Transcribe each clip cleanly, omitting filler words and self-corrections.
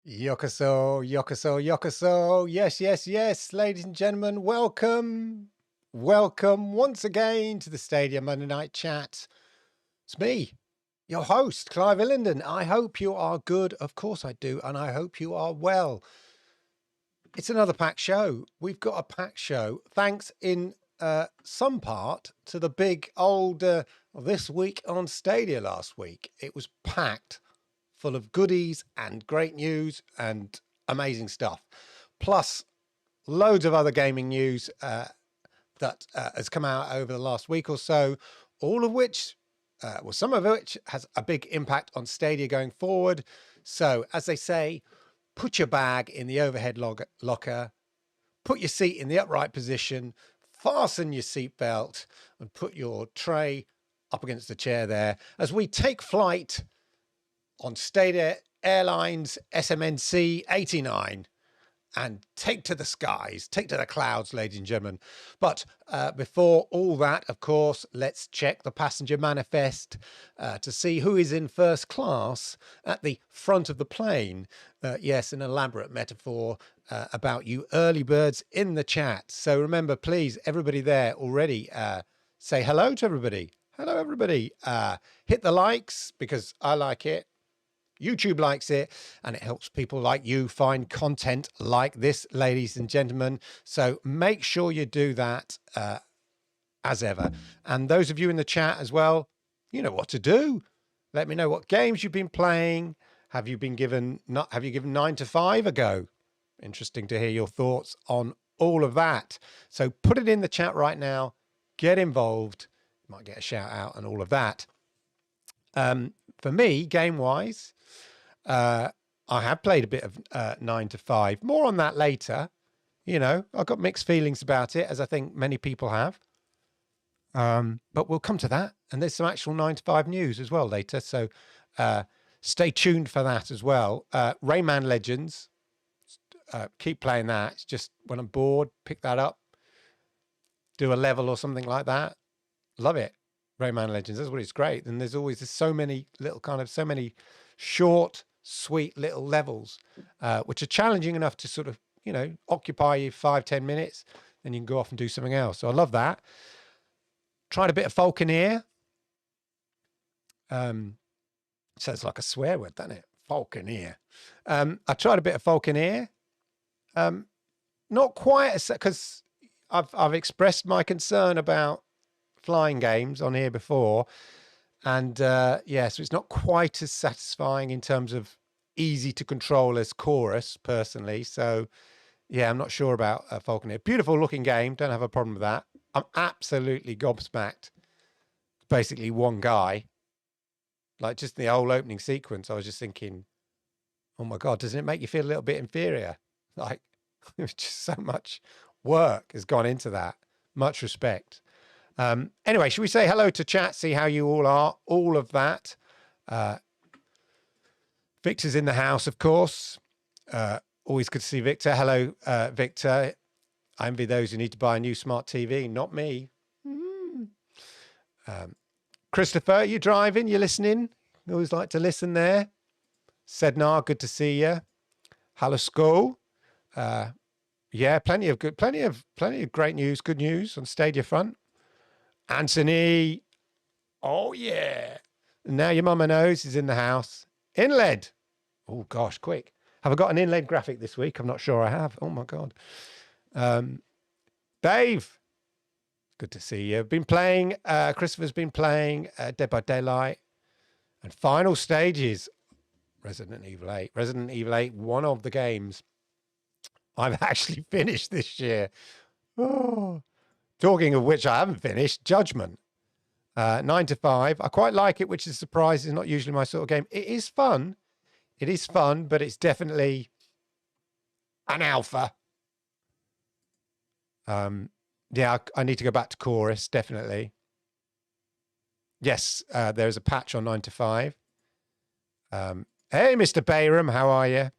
Yokoso, yokoso, yokoso. Yes, yes, yes. Ladies and gentlemen, welcome. Welcome once again to the Stadia Monday Night Chat. It's me, your host, Clive Illenden. I hope you are good. Of course I do. And I hope you are well. It's another packed show. We've got a packed show. Thanks in some part to the big old This Week on Stadia last week. It was packed full of goodies and great news and amazing stuff. Plus, loads of other gaming news that has come out over the last week or so, all of which, some of which has a big impact on Stadia going forward. So, as they say, put your bag in the overhead locker, put your seat in the upright position, fasten your seatbelt, and put your tray up against the chair there as we take flight on Stadia Airlines SMNC 89 and take to the skies, take to the clouds, ladies and gentlemen. But before all that, of course, let's check the passenger manifest to see who is in first class at the front of the plane. Yes, an elaborate metaphor about you early birds in the chat. So remember, please, everybody there already, say hello to everybody. Hello, everybody. Hit the likes because I like it. YouTube likes it, and it helps people like you find content like this, ladies and gentlemen. So make sure you do that as ever. And those of you in the chat as well, you know what to do. Let me know what games you've been playing. Have you given 9 to 5 a go? Interesting to hear your thoughts on all of that. So put it in the chat right now. Get involved. You might get a shout out and all of that. For me, game-wise, I have played a bit of 9 to 5. More on that later. You know, I've got mixed feelings about it, as I think many people have. But we'll come to that. And there's some actual 9 to 5 news as well later. So stay tuned for that as well. Rayman Legends, keep playing that. It's just when I'm bored, pick that up, do a level or something like that. Love it. Rayman Legends, that's what it's great. And there's so many short, sweet little levels, which are challenging enough to sort of, occupy you 5-10 minutes. Then you can go off and do something else. So I love that. Tried a bit of Falconeer. Sounds like a swear word, doesn't it? Falconeer. I tried a bit of Falconeer. Not quite because I've expressed my concern about flying games on here before, and so it's not quite as satisfying in terms of easy to control as Chorus personally. So I'm not sure about Falconeer. Beautiful looking game, don't have a problem with that. I'm absolutely gobsmacked. Basically one guy, like just the whole opening sequence. I was just thinking, oh my God, doesn't it make you feel a little bit inferior? Like it's just so much work has gone into that. Much respect. Anyway, should we say hello to chat, see how you all are, all of that. Victor's in the house, of course. Always good to see Victor. Hello, Victor. I envy those who need to buy a new smart TV, not me. Christopher, you driving? You listening? You always like to listen there. Sednar, good to see you. Hello, school. Plenty of great news, good news on Stadia front. Anthony, oh yeah. Now your mama knows he's in the house. InLED. Oh gosh, quick. Have I got an InLED graphic this week? I'm not sure I have. Oh my God. Dave, good to see you. Been playing, Christopher's been playing Dead by Daylight and Final Stages. Resident Evil 8. Resident Evil 8, one of the games I've actually finished this year. Oh. Talking of which I haven't finished, Judgment. 9 to 5. I quite like it, which is a surprise. It's not usually my sort of game. It is fun. It is fun, but it's definitely an alpha. I need to go back to Chorus, definitely. Yes, there's a patch on 9 to 5. Hey, Mr. Bayram, how are you?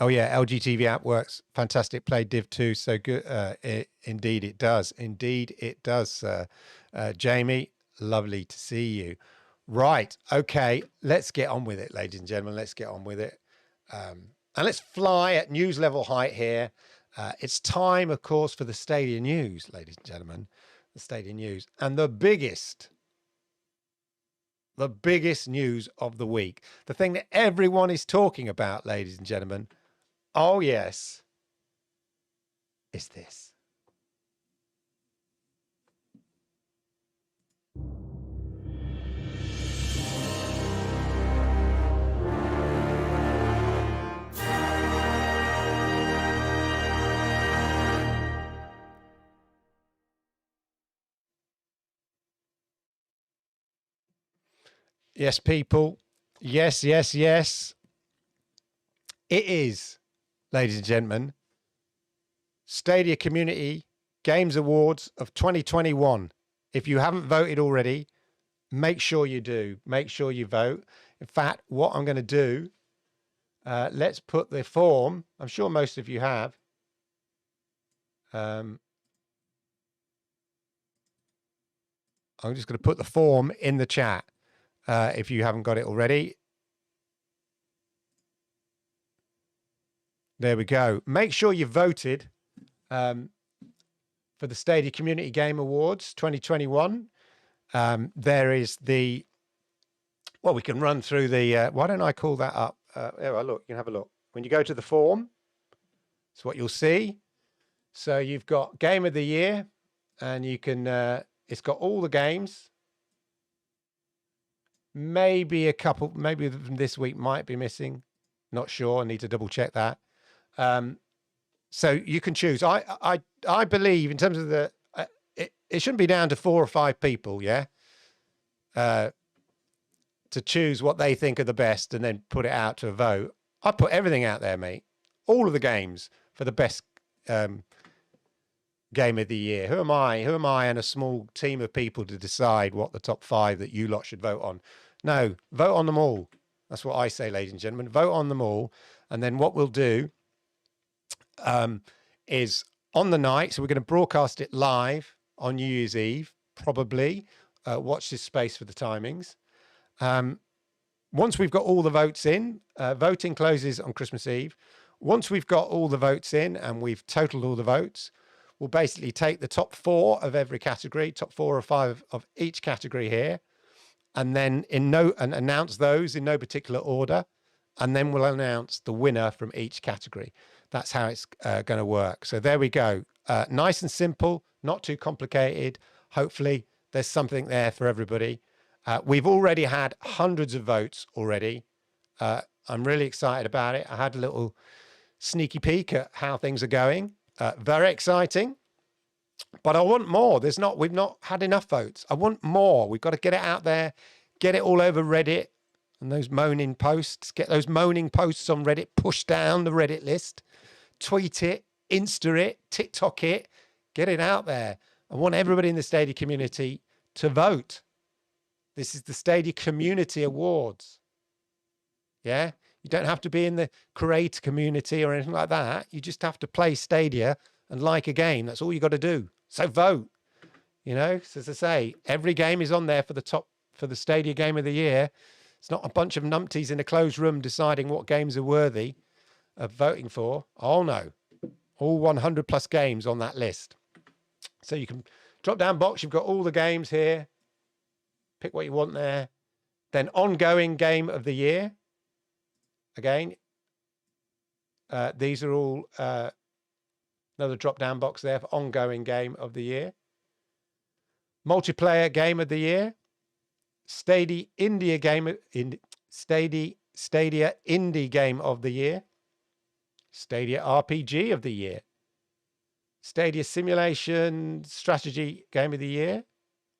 Oh yeah, LG TV app works. Fantastic. Play Div 2. So good. Indeed it does. Indeed it does, Jamie. Lovely to see you. Right. Okay. Let's get on with it, ladies and gentlemen. Let's get on with it. And let's fly at news level height here. It's time, of course, for the Stadia news, ladies and gentlemen. The Stadia news. And the biggest news of the week, the thing that everyone is talking about, ladies and gentlemen. Oh, yes. Is this. Yes, people. Yes, yes, yes. It is, ladies and gentlemen, Stadia Community Games Awards of 2021. If you haven't voted already, make sure you do. Make sure you vote. In fact, what I'm going to do, let's put the form. I'm sure most of you have. I'm just going to put the form in the chat if you haven't got it already. There we go. Make sure you voted for the Stadia Community Game Awards 2021. There is the, well, we can run through the, why don't I call that up? There, look, you can have a look. When you go to the form, it's what you'll see. So you've got Game of the Year, and you can, it's got all the games. Maybe a couple, maybe this week might be missing. Not sure. I need to double check that. So you can choose. I believe in terms of the, it shouldn't be down to 4 or 5 people, yeah, to choose what they think are the best and then put it out to a vote. I put everything out there, mate. All of the games for the best game of the year. Who am I? Who am I and a small team of people to decide what the top 5 that you lot should vote on? No, vote on them all. That's what I say, ladies and gentlemen. Vote on them all. And then what we'll do is on the night, so we're going to broadcast it live on New Year's Eve, probably. Watch this space for the timings. Once we've got all the votes in, voting closes on Christmas Eve. Once we've got all the votes in and we've totaled all the votes, we'll basically take the top 4 of every category, top 4 or 5 of each category here, and then announce those in no particular order. And then we'll announce the winner from each category. That's how it's going to work. So there we go. Nice and simple, not too complicated. Hopefully there's something there for everybody. We've already had hundreds of votes already. I'm really excited about it. I had a little sneaky peek at how things are going. Very exciting, but I want more. We've not had enough votes. I want more. We've got to get it out there, get it all over Reddit and those moaning posts, get those moaning posts on Reddit, push down the Reddit list, tweet it, Insta it, TikTok it, get it out there. I want everybody in the Stadia community to vote. This is the Stadia Community Awards. Yeah. You don't have to be in the creator community or anything like that. You just have to play Stadia and like a game. That's all you got to do. So vote, you know, so as I say, every game is on there for the Stadia Game of the Year. It's not a bunch of numpties in a closed room deciding what games are worthy of voting for. Oh no, all 100 plus games on that list. So you can drop down box. You've got all the games here. Pick what you want there. Then ongoing game of the year. Again, these are all another drop down box there for ongoing game of the year. Multiplayer game of the year. Stadia Indie game of the year. Stadia RPG of the year. Stadia simulation strategy game of the year.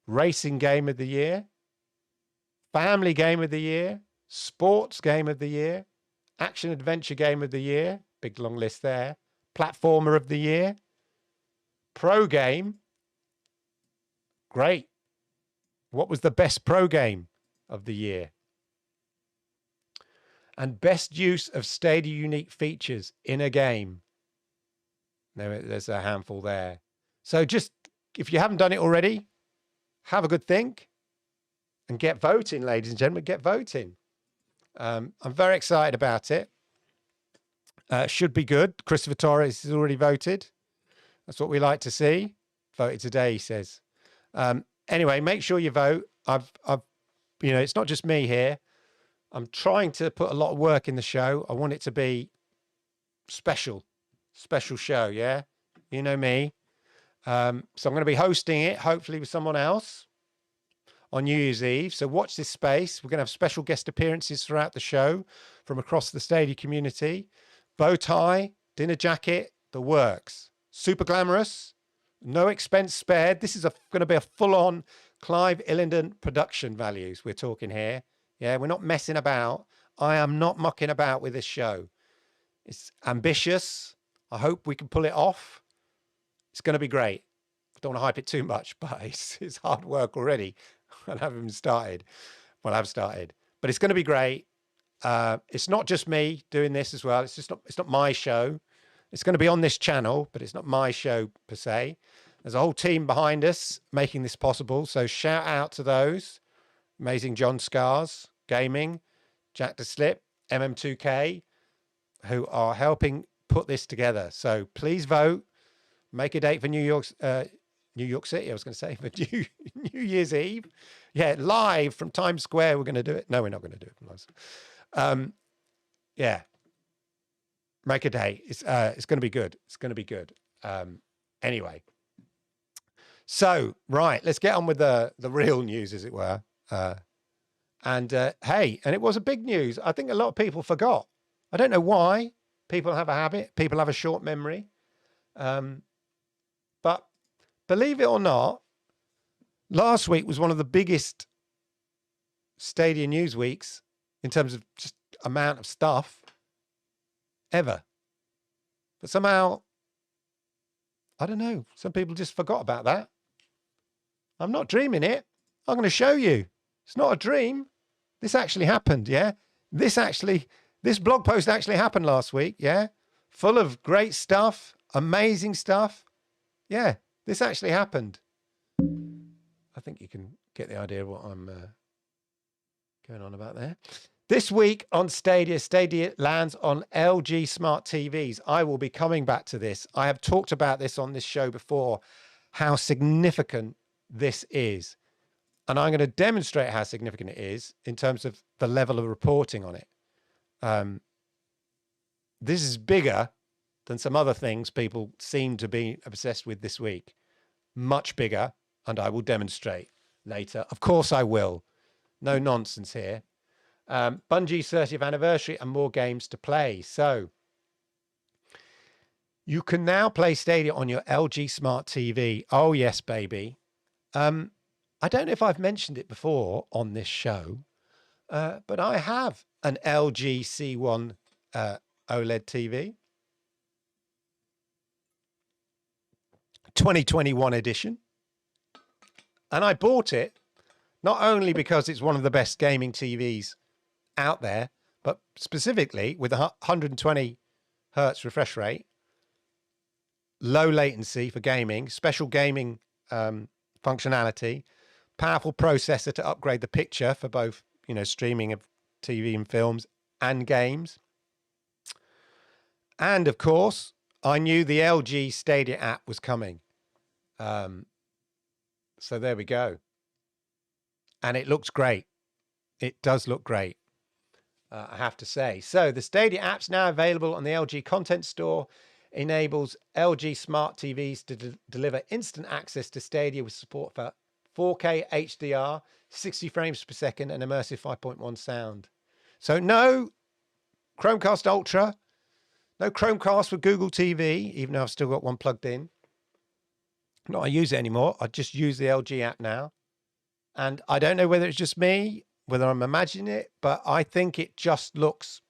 Racing game of the year. Family game of the year. Sports game of the year. Action adventure game of the year. Big long list there. Platformer of the year. Pro game. Great. What was the best pro game of the year? And best use of Stadia unique features in a game. There's a handful there. So just, if you haven't done it already, have a good think. and get voting, ladies and gentlemen, get voting. I'm very excited about it. Should be good. Christopher Torres has already voted. That's what we like to see. Voted today, he says. Anyway, make sure you vote. It's not just me here. I'm trying to put a lot of work in the show. I want it to be special show. Yeah. You know me. So I'm going to be hosting it, hopefully with someone else on New Year's Eve. So watch this space. We're going to have special guest appearances throughout the show from across the Stadia community. Bow tie, dinner jacket, the works. Super glamorous, no expense spared. This is going to be a full-on Clive Illingdon production values we're talking here. Yeah, we're not messing about. I am not mucking about with this show. It's ambitious. I hope we can pull it off. It's going to be great. I don't want to hype it too much, but it's hard work already. I haven't started. Well, I've started, but it's going to be great. It's not just me doing this as well. It's not my show. It's going to be on this channel, but it's not my show per se. There's a whole team behind us making this possible. So shout out to those. Amazing John Scars Gaming, Jack to Slip, MM2K, who are helping put this together. So please vote. Make a date for New York City, I was going to say, for New Year's Eve. Yeah, live from Times Square, we're going to do it. No, we're not going to do it from live. Yeah. Make a day. It's going to be good. It's going to be good. Anyway. So, right, let's get on with the real news, as it were. Hey, and it was a big news. I think a lot of people forgot. I don't know why. People have a habit. People have a short memory. But believe it or not, last week was one of the biggest Stadia news weeks in terms of just amount of stuff ever. But somehow, I don't know, some people just forgot about that. I'm not dreaming it. I'm going to show you. It's not a dream. This actually happened, yeah? This blog post actually happened last week, yeah? Full of great stuff, amazing stuff. Yeah, this actually happened. I think you can get the idea of what I'm going on about there. This week on Stadia, Stadia lands on LG smart TVs. I will be coming back to this. I have talked about this on this show before, how significant this is. And I'm going to demonstrate how significant it is in terms of the level of reporting on it. This is bigger than some other things people seem to be obsessed with this week. Much bigger, and I will demonstrate later. Of course I will. No nonsense here. Bungie's 30th anniversary and more games to play. So you can now play Stadia on your LG smart TV. Oh, yes, baby. I don't know if I've mentioned it before on this show, but I have an LG C1 OLED TV. 2021 edition. And I bought it not only because it's one of the best gaming TVs out there, but specifically with a 120 hertz refresh rate, low latency for gaming, special gaming functionality, powerful processor to upgrade the picture for both, streaming of TV and films and games. And of course, I knew the LG Stadia app was coming. So there we go. And it looks great. It does look great, I have to say. So the Stadia app's now available on the LG Content Store, enables LG smart TVs to deliver instant access to Stadia with support for 4K HDR, 60 frames per second, and immersive 5.1 sound. So no Chromecast Ultra, no Chromecast with Google TV, even though I've still got one plugged in. Not I use it anymore. I just use the LG app now. And I don't know whether it's just me, whether I'm imagining it, but I think it just looks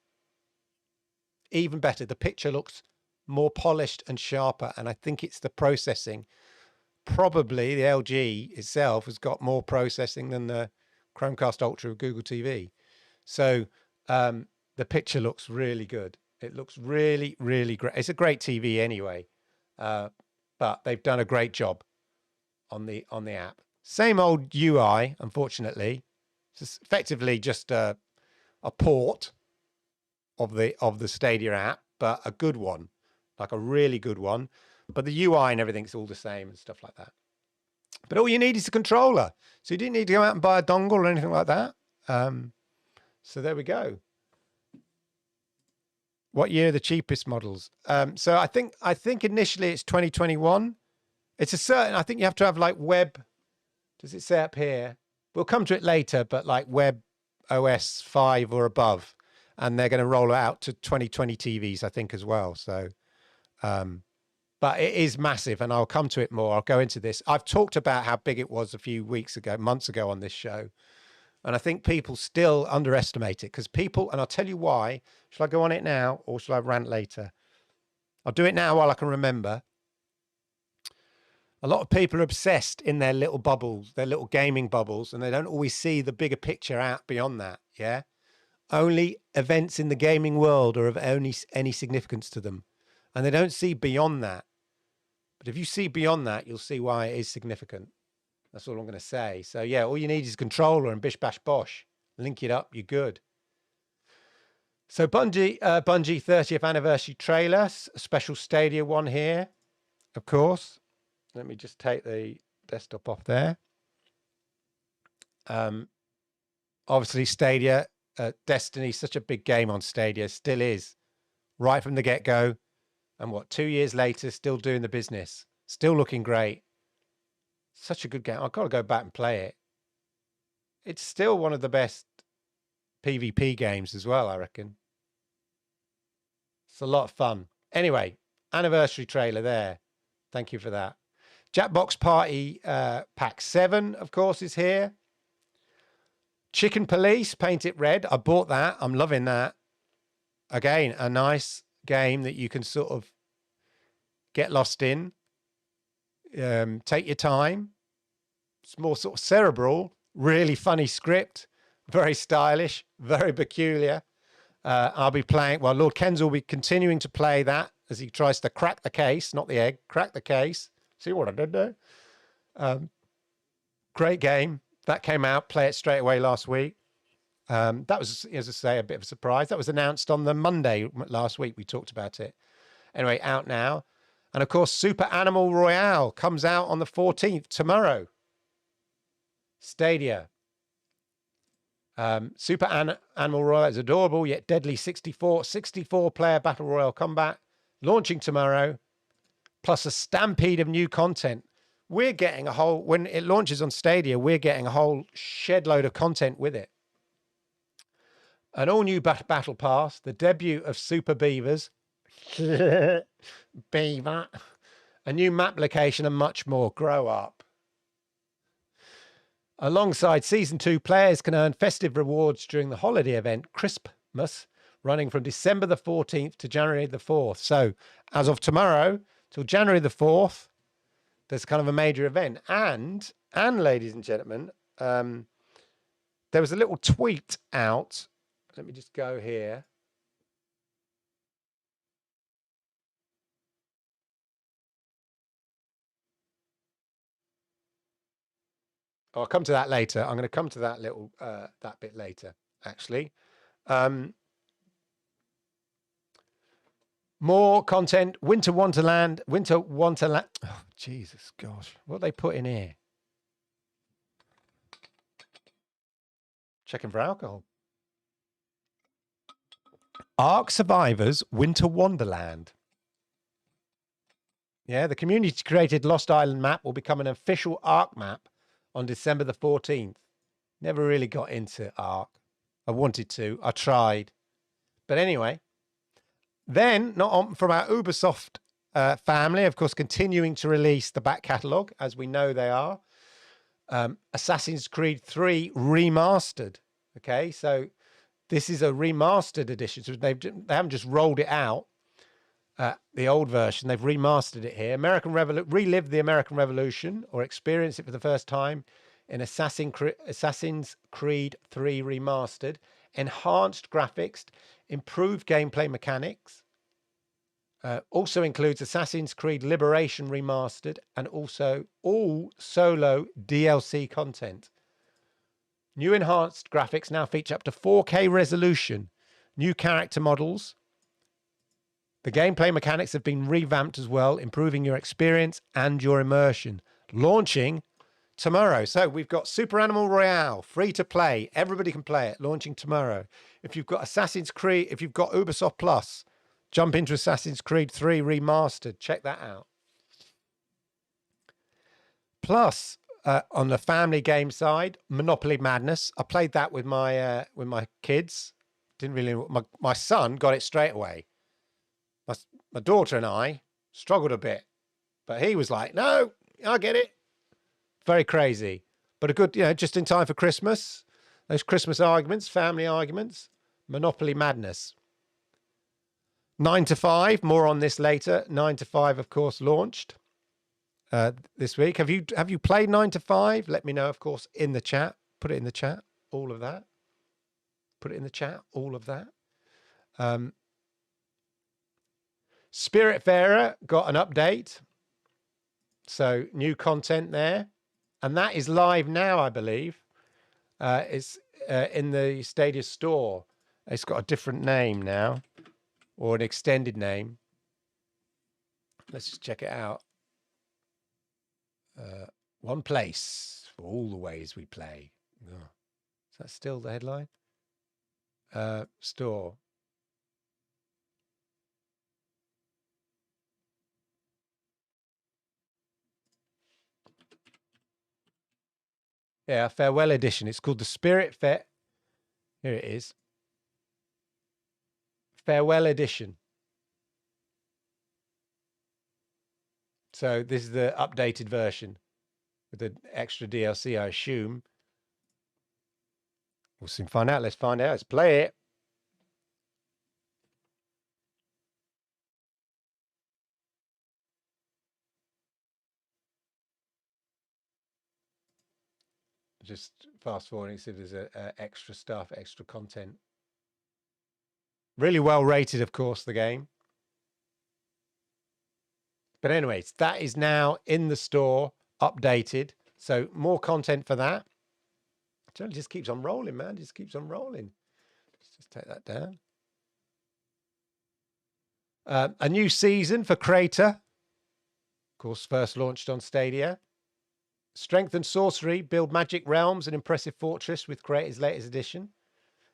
even better. The picture looks more polished and sharper. And I think it's the processing. Probably the LG itself has got more processing than the Chromecast Ultra of Google TV. So the picture looks really good. It looks really, really great. It's a great TV anyway. But they've done a great job on the app. Same old UI, unfortunately. It's effectively just a port of the Stadia app, but a good one, like a really good one. But the UI and everything's all the same and stuff like that. But all you need is a controller. So you didn't need to go out and buy a dongle or anything like that. So there we go. What year are the cheapest models? So I think initially it's 2021. It's a certain, I think you have to have like web. Does it say up here? We'll come to it later, but like web OS 5 or above. And they're going to roll it out to 2020 TVs, I think, as well. So, but it is massive, and I'll come to it more. I'll go into this. I've talked about how big it was a few months ago on this show. And I think people still underestimate it because people, and I'll tell you why. Shall I go on it now or shall I rant later? I'll do it now while I can remember. A lot of people are obsessed in their little bubbles, their little gaming bubbles, and they don't always see the bigger picture out beyond that. Yeah. Only events in the gaming world are of only any significance to them. And they don't see beyond that. But if you see beyond that, you'll see why it is significant. That's all I'm going to say. So yeah, all you need is a controller and bish, bash, bosh. Link it up, you're good. So Bungie 30th anniversary trailer, a special Stadia one here, of course. Let me just take the desktop off there. Obviously Stadia, Destiny, such a big game on Stadia, still is, right from the get-go. And what, 2 years later, still doing the business, still looking great. Such a good game. I've got to go back and play it. It's still one of the best PvP games as well, I reckon. It's a lot of fun. Anyway, anniversary trailer there. Thank you for that. Jackbox Party Pack 7, of course, is here. Chicken Police, paint it red. I bought that. I'm loving that. Again, a nice game that you can sort of get lost in. Take your time. It's more sort of cerebral, really funny script, very stylish, very peculiar. I'll be playing, well, Lord Ken's will be continuing to play that as he tries to crack the case, not the egg, crack the case. See what I did there? Great game. That came out, play it straight away last week. That was, as I say, a bit of a surprise. That was announced on the Monday last week. We talked about it. Anyway, out now. And of course, Super Animal Royale comes out on the 14th, tomorrow. Stadia. Super Animal Royale is adorable yet deadly 64 player battle royale combat launching tomorrow, plus a stampede of new content. We're getting a whole, when it launches on Stadia, we're getting a whole shed load of content with it. An all new battle pass, the debut of Super Beavers, Beaver, a new map location, and much more. Grow up. Alongside Season 2, players can earn festive rewards during the holiday event, Christmas, running from December the 14th to January the 4th. So as of tomorrow till January the 4th, there's kind of a major event. And ladies and gentlemen, there was a little tweet out. Let me just go here. Oh, I'll come to that later. I'm going to come to that little, that bit later, actually. More content. Winter Wonderland. Oh, Jesus, gosh. What they put in here? Checking for alcohol. Ark Survivors Winter Wonderland. Yeah, the community-created Lost Island map will become an official Ark map on December the 14th. Never really got into Ark. I wanted to. I tried. But anyway. Then, from our Ubisoft family, of course, continuing to release the back catalogue, as we know they are. Assassin's Creed 3 Remastered. Okay, so this is a remastered edition. So they haven't just rolled it out, the old version. They've remastered it here. Relive the American Revolution or experience it for the first time in Assassin's Creed 3 Remastered. Enhanced graphics, improved gameplay mechanics. Also includes Assassin's Creed Liberation Remastered and also all solo DLC content. New enhanced graphics now feature up to 4K resolution. New character models. The gameplay mechanics have been revamped as well, improving your experience and your immersion. Launching tomorrow. So we've got Super Animal Royale, free to play. Everybody can play it, launching tomorrow. If you've got Assassin's Creed, if you've got Ubisoft Plus, jump into Assassin's Creed 3 Remastered. Check that out. Plus, on the family game side, Monopoly Madness. I played that with my kids. Didn't really. My son got it straight away. My daughter and I struggled a bit, but he was like, "No, I get it." Very crazy, but a good, just in time for Christmas. Those Christmas arguments, family arguments. Monopoly Madness. 9 to 5. More on this later. 9 to 5, of course, launched this week. Have you played 9 to 5? Let me know, of course, in the chat. Put it in the chat. All of that. Put it in the chat. All of that. Spiritfarer got an update. So new content there. And that is live now, I believe. It's in the Stadia store. It's got a different name now, or an extended name. Let's just check it out. One place for all the ways we play. Oh, is that still the headline? Store. Yeah, farewell edition. It's called the Spirit Fair. Here it is. Farewell edition. So this is the updated version with the extra DLC, I assume. We'll soon find out. Let's find out. Let's play it. Just fast forwarding, see if there's extra stuff, extra content. Really well rated, of course, the game. But anyways, that is now in the store, updated. So more content for that. It just keeps on rolling, man. Just keeps on rolling. Let's just take that down. A new season for Crater. Of course, first launched on Stadia. Strength and Sorcery, build magic realms and impressive fortress with Crater's latest edition.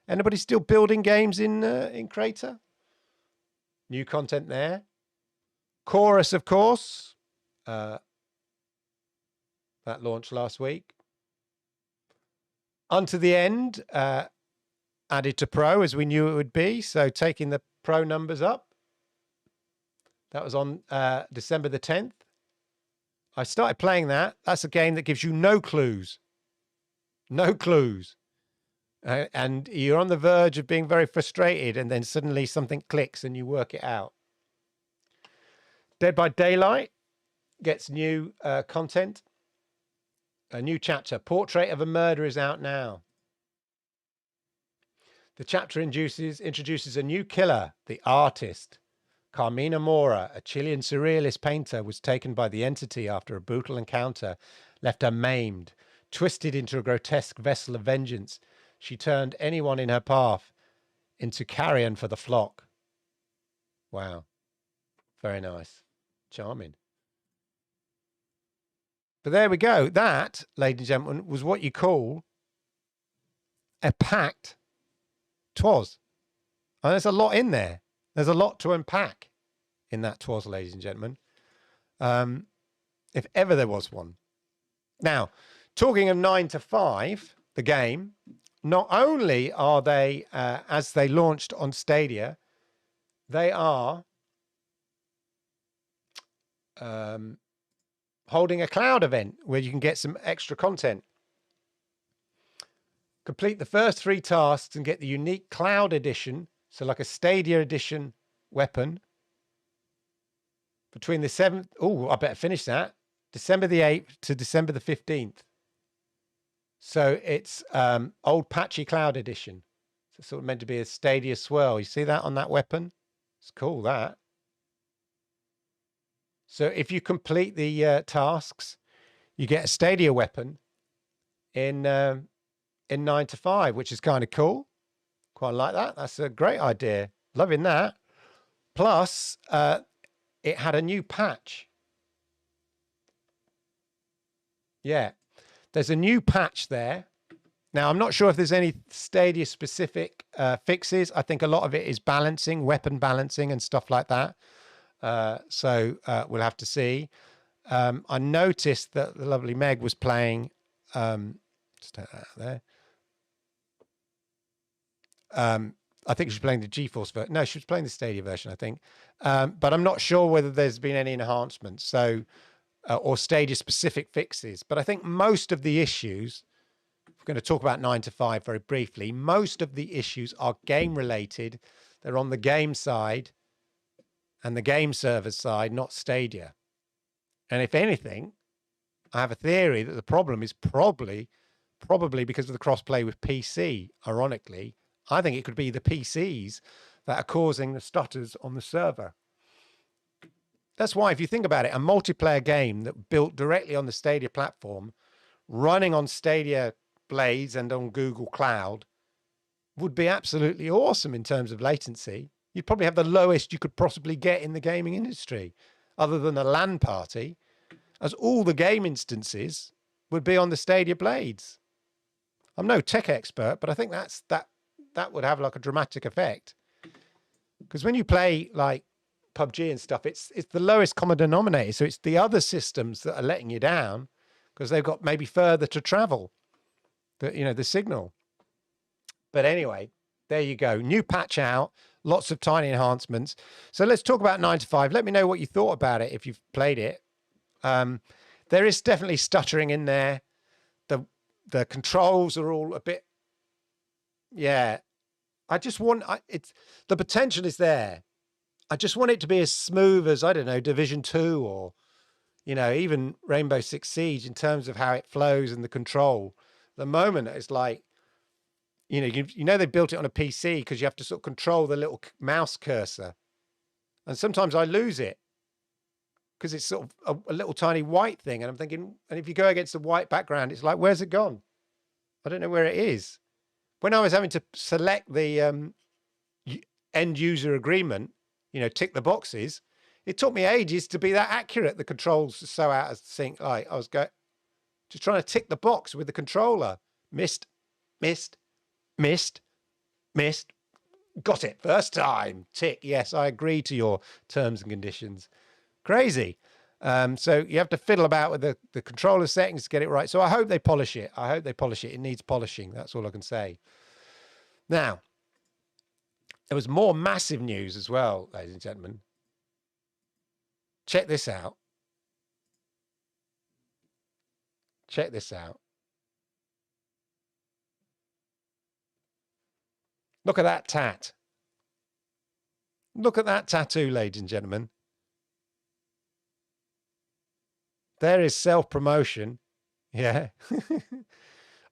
Anybody still building games in Crater? New content there. Chorus, of course. That launched last week. Unto the End, added to Pro, as we knew it would be. So taking the Pro numbers up. That was on December the 10th. I started playing that. That's a game that gives you no clues. No clues. And you're on the verge of being very frustrated, and then suddenly something clicks and you work it out. Dead by Daylight gets new content. A new chapter. Portrait of a Murder is out now. The chapter introduces a new killer, the artist. Carmina Mora, a Chilean surrealist painter, was taken by the entity after a brutal encounter left her maimed. Twisted into a grotesque vessel of vengeance, she turned anyone in her path into carrion for the flock. Wow. Very nice. Charming. But there we go. That, ladies and gentlemen, was what you call a packed TWAS. And there's a lot in there. There's a lot to unpack in that TWAS, ladies and gentlemen. If ever there was one. Now, talking of 9 to 5, the game, not only are they, as they launched on Stadia, they are holding a cloud event where you can get some extra content. Complete the first 3 tasks and get the unique cloud edition, so like a Stadia edition weapon, between the 7th, I better finish that, December the 8th to December the 15th. So it's old patchy cloud edition. So it's sort of meant to be a Stadia swirl. You see that on that weapon? It's cool, that. So if you complete the tasks, you get a Stadia weapon in in 9 to 5, which is kind of cool. Quite like that. That's a great idea. Loving that. Plus, it had a new patch. Yeah, there's a new patch there. Now, I'm not sure if there's any Stadia specific fixes. I think a lot of it is balancing, weapon balancing and stuff like that. So we'll have to see. I noticed that the lovely Meg was playing, just take that out there. I think she's playing the GeForce version. No, she was playing the Stadia version, I think. But I'm not sure whether there's been any enhancements, so or Stadia specific fixes. But I think most of the issues, we're going to talk about 9 to 5 very briefly. Most of the issues are game related. They're on the game side and the game server side, not Stadia. And if anything, I have a theory that the problem is probably because of the crossplay with PC. Ironically, I think it could be the PCs that are causing the stutters on the server. That's why, if you think about it, a multiplayer game that built directly on the Stadia platform, running on Stadia Blades and on Google Cloud, would be absolutely awesome in terms of latency. You'd probably have the lowest you could possibly get in the gaming industry, other than a LAN party, as all the game instances would be on the Stadia Blades. I'm no tech expert, but I think that would have like a dramatic effect. Because when you play like PUBG and stuff, it's the lowest common denominator. So it's the other systems that are letting you down because they've got maybe further to travel, the signal. But anyway, there you go. New patch out, lots of tiny enhancements. So let's talk about 9 to 5. Let me know what you thought about it if you've played it. There is definitely stuttering in there. The controls are all a bit, yeah. I just want the potential is there. I just want it to be as smooth as, I don't know, Division 2 or, even Rainbow Six Siege in terms of how it flows and the control. At the moment, it's like, they built it on a PC because you have to sort of control the little mouse cursor. And sometimes I lose it because it's sort of a little tiny white thing. And I'm thinking, and if you go against the white background, it's like, where's it gone? I don't know where it is. When I was having to select the end user agreement, tick the boxes, it took me ages to be that accurate. The controls are so out of sync. Like I was just trying to tick the box with the controller. Missed. Got it. First time. Tick. Yes, I agree to your terms and conditions. Crazy. So you have to fiddle about with the controller settings to get it right. So I hope they polish it. It needs polishing. That's all I can say. Now, there was more massive news as well, ladies and gentlemen. Check this out. Look at that tat. Look at that tattoo, ladies and gentlemen. There is self-promotion. Yeah.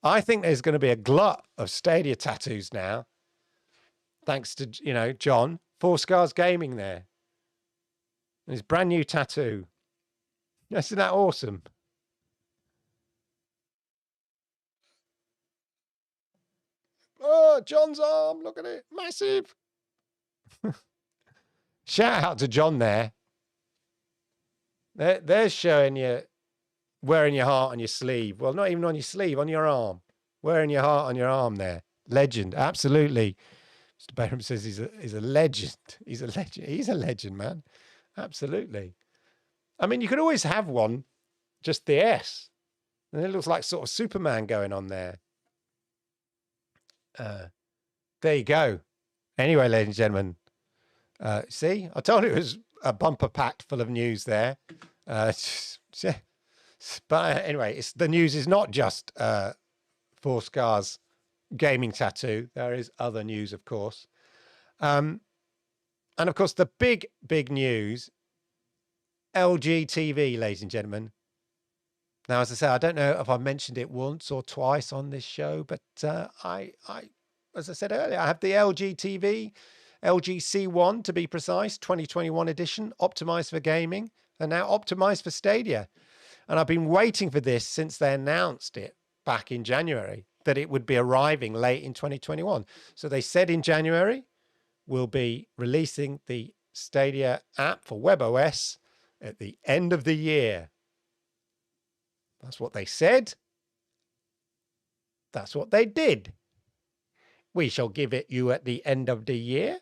I think there's going to be a glut of Stadia tattoos now. Thanks to, John. 4 Scars Gaming there. And his brand new tattoo. Isn't that awesome? Oh, John's arm. Look at it. Massive. Shout out to John there. They're showing you wearing your heart on your sleeve. Well, not even on your sleeve, on your arm. Wearing your heart on your arm there. Legend. Absolutely. Mr. Bayram says he's a legend. He's a legend. He's a legend, man. Absolutely. I mean, you could always have one, just the S. And it looks like sort of Superman going on there. There you go. Anyway, ladies and gentlemen, see, I told you it was a bumper packed full of news there. But anyway, the news is not just 4 Scars Gaming tattoo. There is other news, of course. And of course, the big news, LG TV, ladies and gentlemen. Now, as I say, I don't know if I've mentioned it once or twice on this show, but I, as I said earlier, I have the LG TV, LG C1 to be precise, 2021 edition, optimized for gaming, and now optimized for Stadia. And I've been waiting for this since they announced it back in January. that it would be arriving late in 2021. So they said in January, we'll be releasing the Stadia app for WebOS at the end of the year. That's what they said. That's what they did. We shall give it you at the end of the year.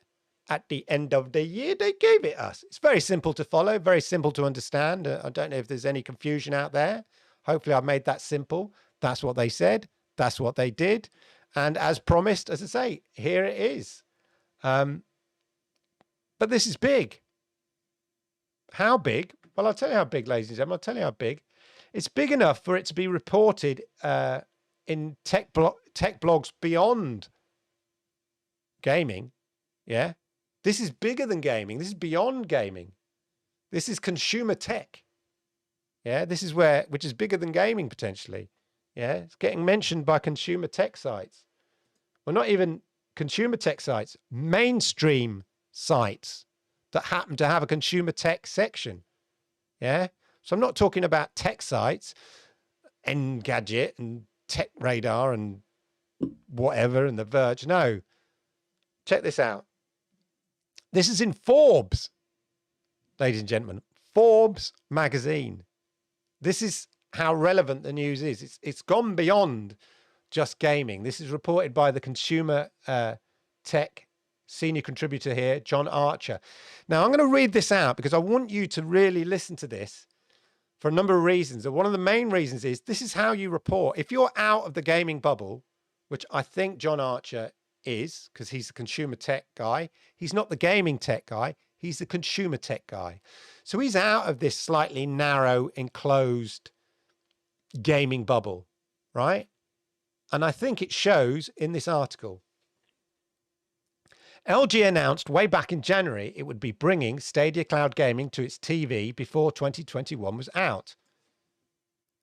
At the end of the year, they gave it us. It's very simple to follow, very simple to understand. I don't know if there's any confusion out there. Hopefully I've made that simple. That's what they said. That's what they did. And as promised, as I say, here it is. But this is big. How big? Well, I'll tell you how big, ladies and gentlemen. I'll tell you how big. It's big enough for it to be reported in tech blogs beyond gaming. Yeah. This is bigger than gaming. This is beyond gaming. This is consumer tech. Yeah. This is which is bigger than gaming potentially. Yeah. It's getting mentioned by consumer tech sites. Well, not even consumer tech sites, mainstream sites that happen to have a consumer tech section. Yeah. So I'm not talking about tech sites, Engadget and Tech Radar and whatever and The Verge. No. Check this out. This is in Forbes, ladies and gentlemen. Forbes magazine. This is how relevant the news is. It's gone beyond just gaming. This is reported by the consumer tech senior contributor here, John Archer. Now, I'm going to read this out because I want you to really listen to this for a number of reasons. And one of the main reasons is this is how you report. If you're out of the gaming bubble, which I think John Archer is, because he's the consumer tech guy. He's not the gaming tech guy. He's the consumer tech guy. So he's out of this slightly narrow, enclosed gaming bubble, right? And I think it shows in this article. LG announced way back in January it would be bringing Stadia Cloud Gaming to its TV before 2021 was out.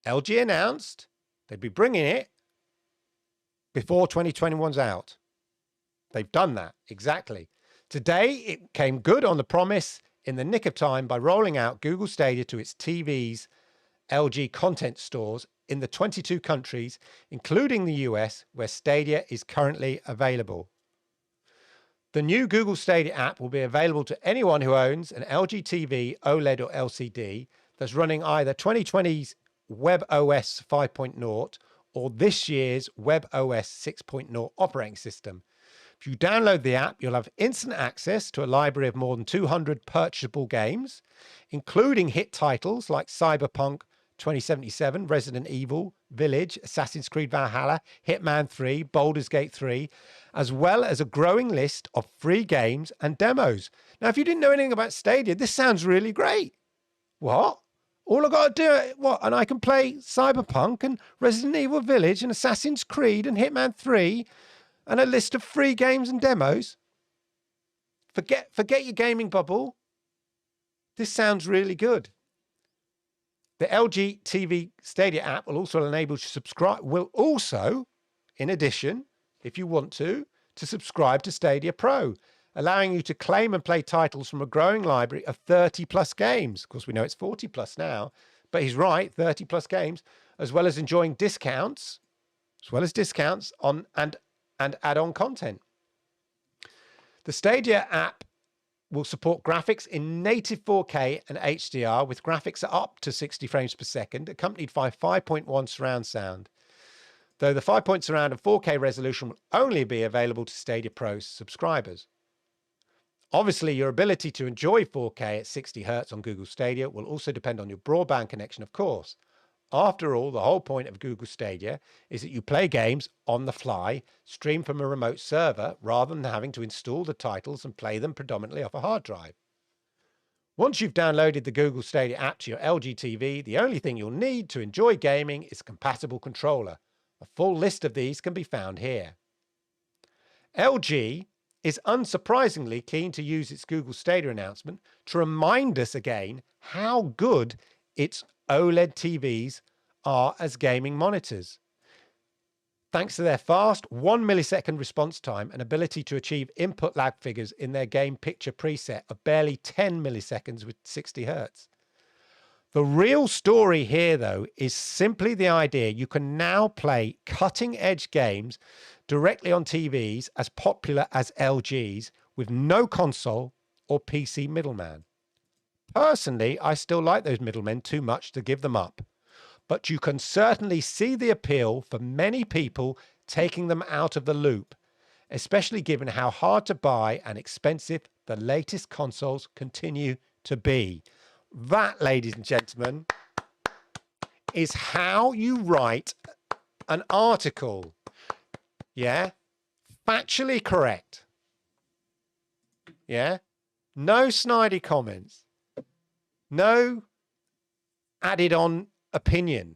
LG announced they'd be bringing it before 2021's out. They've done that, exactly. Today, it came good on the promise in the nick of time by rolling out Google Stadia to its TV's LG content stores in the 22 countries, including the US, where Stadia is currently available. The new Google Stadia app will be available to anyone who owns an LG TV, OLED or LCD that's running either 2020's WebOS 5.0 or this year's WebOS 6.0 operating system. If you download the app, you'll have instant access to a library of more than 200 purchasable games, including hit titles like Cyberpunk 2077, Resident Evil, Village, Assassin's Creed Valhalla, Hitman 3, Baldur's Gate 3, as well as a growing list of free games and demos. Now, if you didn't know anything about Stadia, this sounds really great. What? All I got to do, what? And I can play Cyberpunk and Resident Evil Village and Assassin's Creed and Hitman 3 and a list of free games and demos. Forget your gaming bubble. This sounds really good. The LG TV Stadia app will also enable you to subscribe. Will also, in addition, if you want to subscribe to Stadia Pro, allowing you to claim and play titles from a growing library of 30 plus games. Of course, we know it's 40 plus now, but he's right, 30 plus games, as well as enjoying discounts, on and add-on content. The Stadia app will support graphics in native 4K and HDR with graphics up to 60 frames per second, accompanied by 5.1 surround sound. Though the 5-point surround and 4K resolution will only be available to Stadia Pro subscribers. Obviously, your ability to enjoy 4K at 60 Hz on Google Stadia will also depend on your broadband connection, of course. After all, the whole point of Google Stadia is that you play games on the fly, stream from a remote server, rather than having to install the titles and play them predominantly off a hard drive. Once you've downloaded the Google Stadia app to your LG TV, the only thing you'll need to enjoy gaming is a compatible controller. A full list of these can be found here. LG is unsurprisingly keen to use its Google Stadia announcement to remind us again how good its OLED TVs are as gaming monitors. Thanks to their fast 1 millisecond response time and ability to achieve input lag figures in their game picture preset of barely 10 milliseconds with 60 Hz. The real story here, though, is simply the idea you can now play cutting-edge games directly on TVs as popular as LG's with no console or PC middleman. Personally, I still like those middlemen too much to give them up, but you can certainly see the appeal for many people taking them out of the loop, especially given how hard to buy and expensive the latest consoles continue to be. That, ladies and gentlemen, is how you write an article. Yeah? Factually correct. Yeah? No snidey comments. No added on opinion.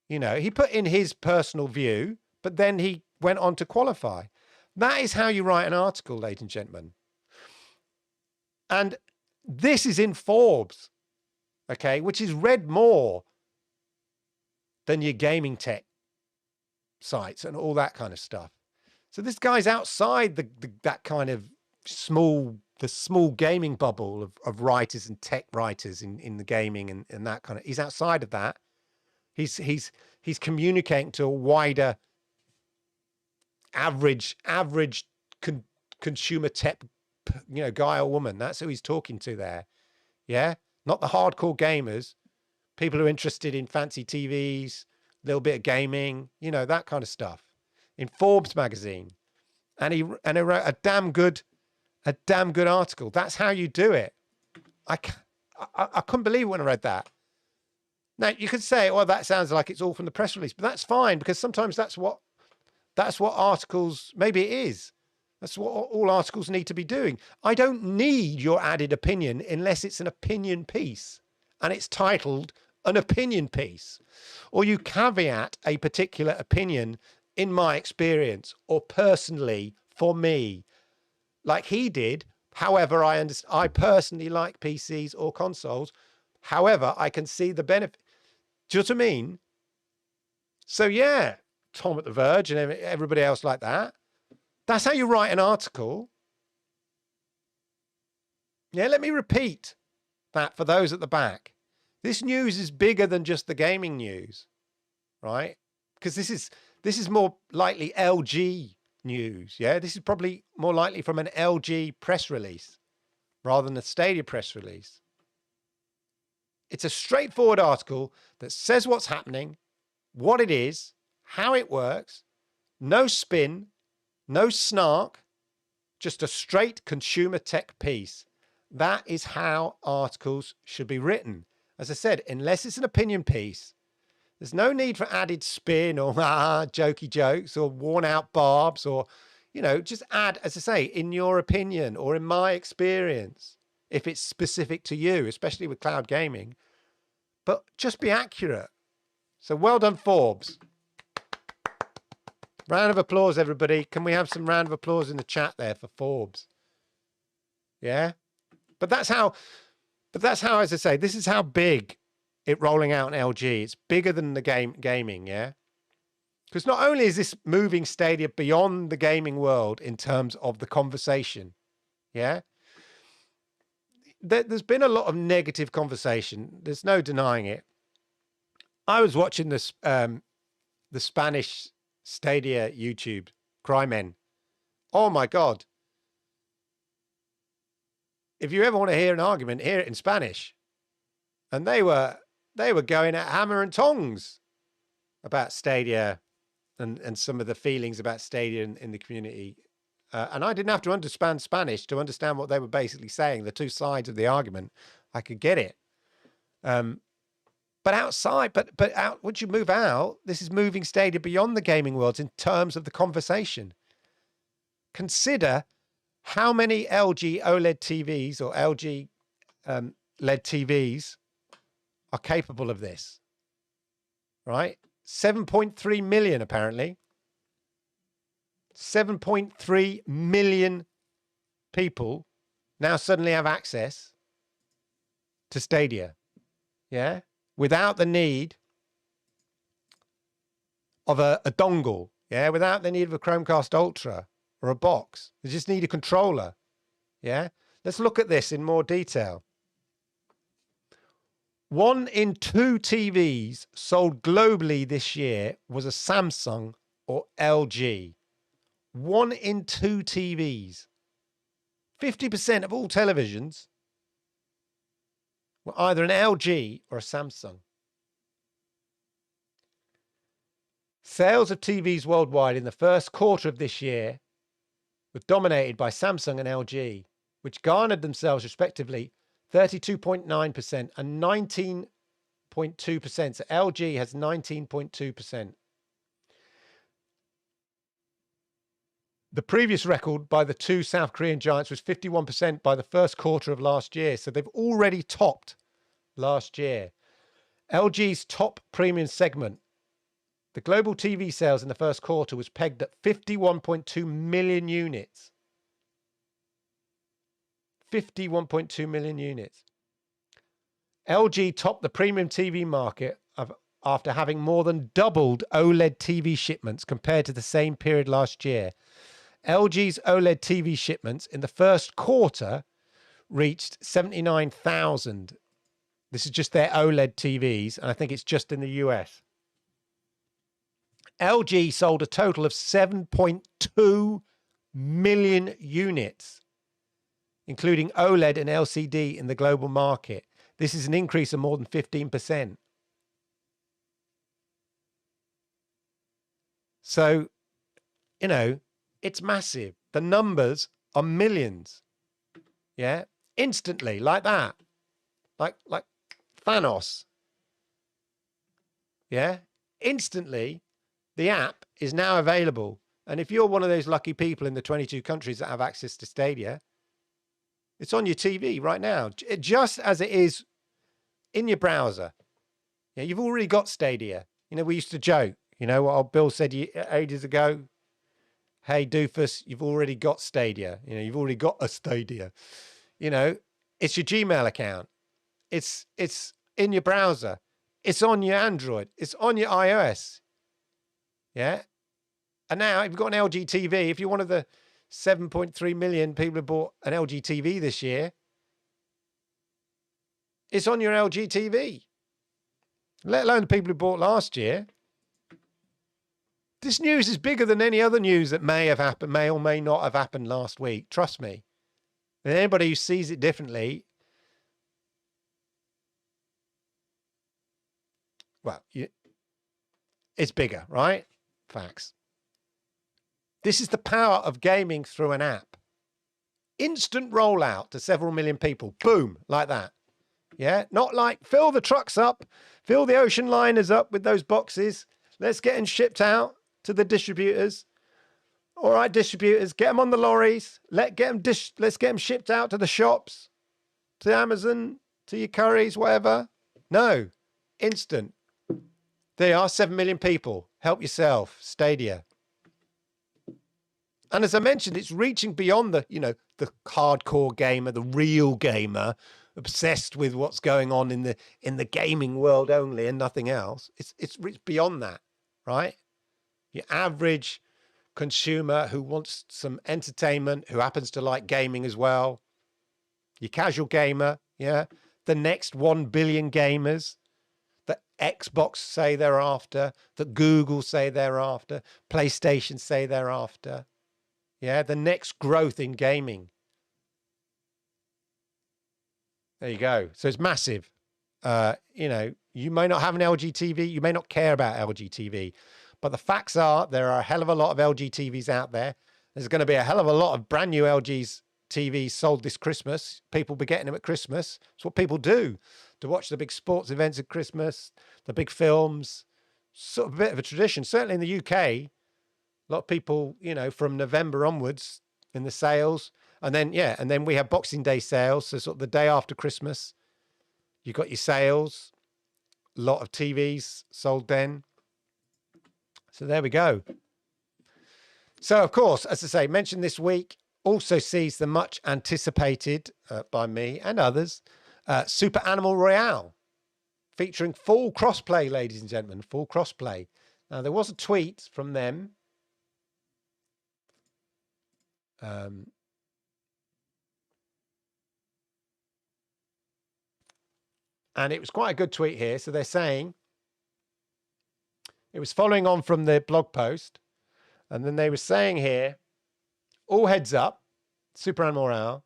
You know, he put in his personal view, but then he went on to qualify. That is how you write an article, ladies and gentlemen. And this is in Forbes, okay, which is read more than your gaming tech sites and all that kind of stuff. So this guy's outside that kind of small gaming bubble of writers and tech writers in the gaming and that kind of. He's outside of that. He's communicating to a wider average consumer tech, you know, guy or woman. That's who he's talking to there. Yeah, not the hardcore gamers, people who are interested in fancy TVs, a little bit of gaming, you know, that kind of stuff. In Forbes magazine, and he wrote a damn good article. That's how you do it. I couldn't believe it when I read that. Now you could say, well, that sounds like it's all from the press release, but that's fine because sometimes that's what articles, maybe it is. That's what all articles need to be doing. I don't need your added opinion unless it's an opinion piece and it's titled an opinion piece, or you caveat a particular opinion in my experience or personally for me, like he did. However, I personally like PCs or consoles. However, I can see the benefit. Do you know what I mean? So yeah, Tom at The Verge and everybody else like that. That's how you write an article. Yeah, let me repeat that for those at the back. This news is bigger than just the gaming news, right? Because this is more likely LG news. Yeah, this is probably more likely from an LG press release rather than a Stadia press release. It's a straightforward article that says what's happening, what it is, how it works, no spin, no snark, just a straight consumer tech piece. That is how articles should be written. As I said, unless it's an opinion piece, there's no need for added spin or jokey jokes or worn out barbs or, you know, just add, as I say, in your opinion or in my experience, if it's specific to you, especially with cloud gaming, but just be accurate. So well done, Forbes. Round of applause, everybody. Can we have some round of applause in the chat there for Forbes? Yeah. But that's how, as I say, this is how big it rolling out in LG. It's bigger than the gaming. Yeah. Because not only is this moving Stadia beyond the gaming world in terms of the conversation. Yeah. There's been a lot of negative conversation. There's no denying it. I was watching this, the Spanish Stadia YouTube Crymen. Oh my God. If you ever want to hear an argument, hear it in Spanish. And they were going at hammer and tongs about Stadia and some of the feelings about Stadia in the community. And I didn't have to understand Spanish to understand what they were basically saying. The two sides of the argument, I could get it. But outside, but out, once you move out, this is moving Stadia beyond the gaming world in terms of the conversation. Consider how many LG OLED TVs or LG LED TVs are capable of this, right? 7.3 million, apparently. 7.3 million people now suddenly have access to Stadia. Yeah. Without the need of a dongle. Yeah. Without the need of a Chromecast Ultra or a box. They just need a controller. Yeah. Let's look at this in more detail. 1 in 2 TVs sold globally this year was a Samsung or LG. 1 in 2 TVs. 50% of all televisions were either an LG or a Samsung. Sales of TVs worldwide in the first quarter of this year were dominated by Samsung and LG, which garnered themselves respectively 32.9% and 19.2%. So LG has 19.2%. The previous record by the two South Korean giants was 51% by the first quarter of last year. So they've already topped last year. LG's top premium segment, the global TV sales in the first quarter, was pegged at 51.2 million units. 51.2 million units. LG topped the premium TV market after having more than doubled OLED TV shipments compared to the same period last year. LG's OLED TV shipments in the first quarter reached 79,000. This is just their OLED TVs, and I think it's just in the US. LG sold a total of 7.2 million units, including OLED and LCD in the global market. This is an increase of more than 15%. So, you know, it's massive. The numbers are millions. Yeah. Instantly, like that. Like Thanos. Yeah. Instantly, the app is now available. And if you're one of those lucky people in the 22 countries that have access to Stadia, it's on your TV right now, just as it is in your browser. Yeah, you've already got Stadia. You know, we used to joke, you know, what old Bill said ages ago. Hey, doofus, you've already got Stadia. You know, you've already got a Stadia. You know, it's your Gmail account. It's in your browser. It's on your Android. It's on your iOS. Yeah. And now, if you've got an LG TV, if you're one of the 7.3 million people who bought an LG TV this year, it's on your LG TV. Let alone the people who bought last year. This news is bigger than any other news that may have happened, may or may not have happened last week. Trust me. And anybody who sees it differently, well, it's bigger, right? Facts. This is the power of gaming through an app. Instant rollout to several million people. Boom, like that. Yeah, not like fill the trucks up, fill the ocean liners up with those boxes. Let's get them shipped out to the distributors. All right, distributors, get them on the lorries. Let's get them shipped out to the shops, to Amazon, to your Currys, whatever. No, instant. There are 7 million people. Help yourself, Stadia. And as I mentioned, it's reaching beyond the, you know, the hardcore gamer, the real gamer, obsessed with what's going on in the gaming world only and nothing else. It's reached beyond that, right? Your average consumer who wants some entertainment, who happens to like gaming as well. Your casual gamer, yeah. The next 1 billion gamers that Xbox say they're after, that Google say they're after, PlayStation say they're after. Yeah, the next growth in gaming. There you go. So it's massive. You know, you may not have an LG TV. You may not care about LG TV. But the facts are there are a hell of a lot of LG TVs out there. There's going to be a hell of a lot of brand new LG's TVs sold this Christmas. People will be getting them at Christmas. It's what people do to watch the big sports events at Christmas, the big films. Sort of a bit of a tradition. Certainly in the UK, a lot of people, you know, from November onwards in the sales. And then, yeah, and then we have Boxing Day sales. So sort of the day after Christmas, you got your sales. A lot of TVs sold then. So there we go. So, of course, as I say, mentioned this week, also sees the much anticipated by me and others, Super Animal Royale, featuring full crossplay, ladies and gentlemen, full crossplay. Now, there was a tweet from them. And it was quite a good tweet here. So they're saying, it was following on from the blog post. And then they were saying here, all heads up, Super Animal Royale,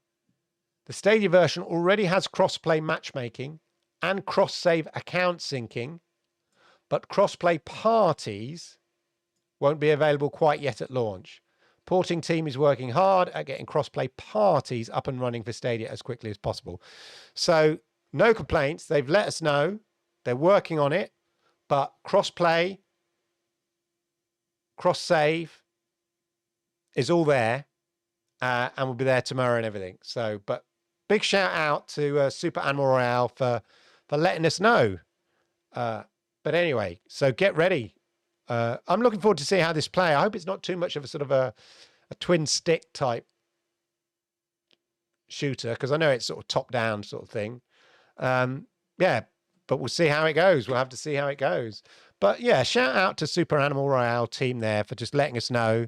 the Stadia version already has cross-play matchmaking and cross-save account syncing, but cross-play parties won't be available quite yet at launch. Porting team is working hard at getting cross-play parties up and running for Stadia as quickly as possible. So no complaints. They've let us know. They're working on it, but cross-play, cross-save is all there, and will be there tomorrow and everything. So, but big shout out to Super Animal Royale for letting us know. But anyway, so get ready. I'm looking forward to see how this play. I hope it's not too much of a sort of a twin stick type shooter, because I know it's sort of top down sort of thing. Yeah, but we'll see how it goes. We'll have to see how it goes. But yeah, shout out to Super Animal Royale team there for just letting us know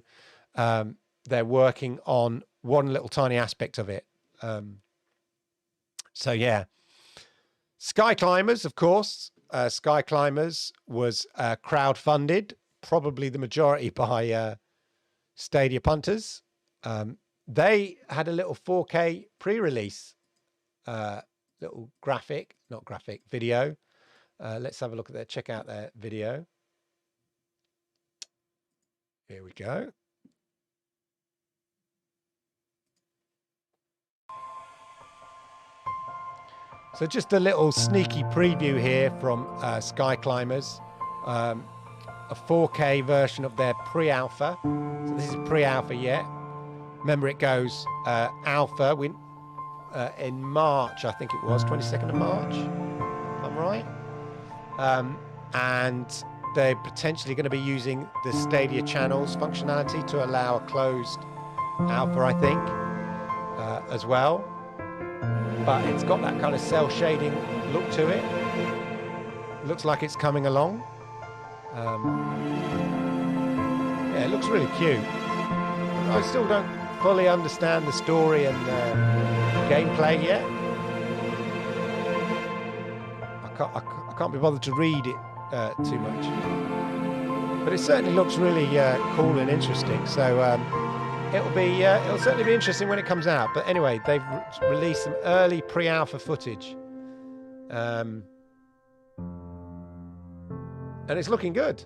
they're working on one little tiny aspect of it. So yeah, Sky Climbers, of course. Sky Climbers was crowdfunded, probably the majority by Stadia punters. They had a little 4K pre-release, little video. Let's have a look at that. Check out their video. Here we go. So just a little sneaky preview here from Sky Climbers, a 4K version of their pre-alpha. So this is pre-alpha yet. Remember, it goes alpha in March, I think it was, 22nd of March, if I'm right. And they're potentially going to be using the Stadia channels functionality to allow a closed alpha, I think, as well. But it's got that kind of cell shading look to it. Looks like it's coming along. Yeah, it looks really cute. I still don't fully understand the story and gameplay yet. I can't be bothered to read it too much. But it certainly looks really cool and interesting. So it'll certainly be interesting when it comes out. But anyway, they've released some early pre-alpha footage, and it's looking good.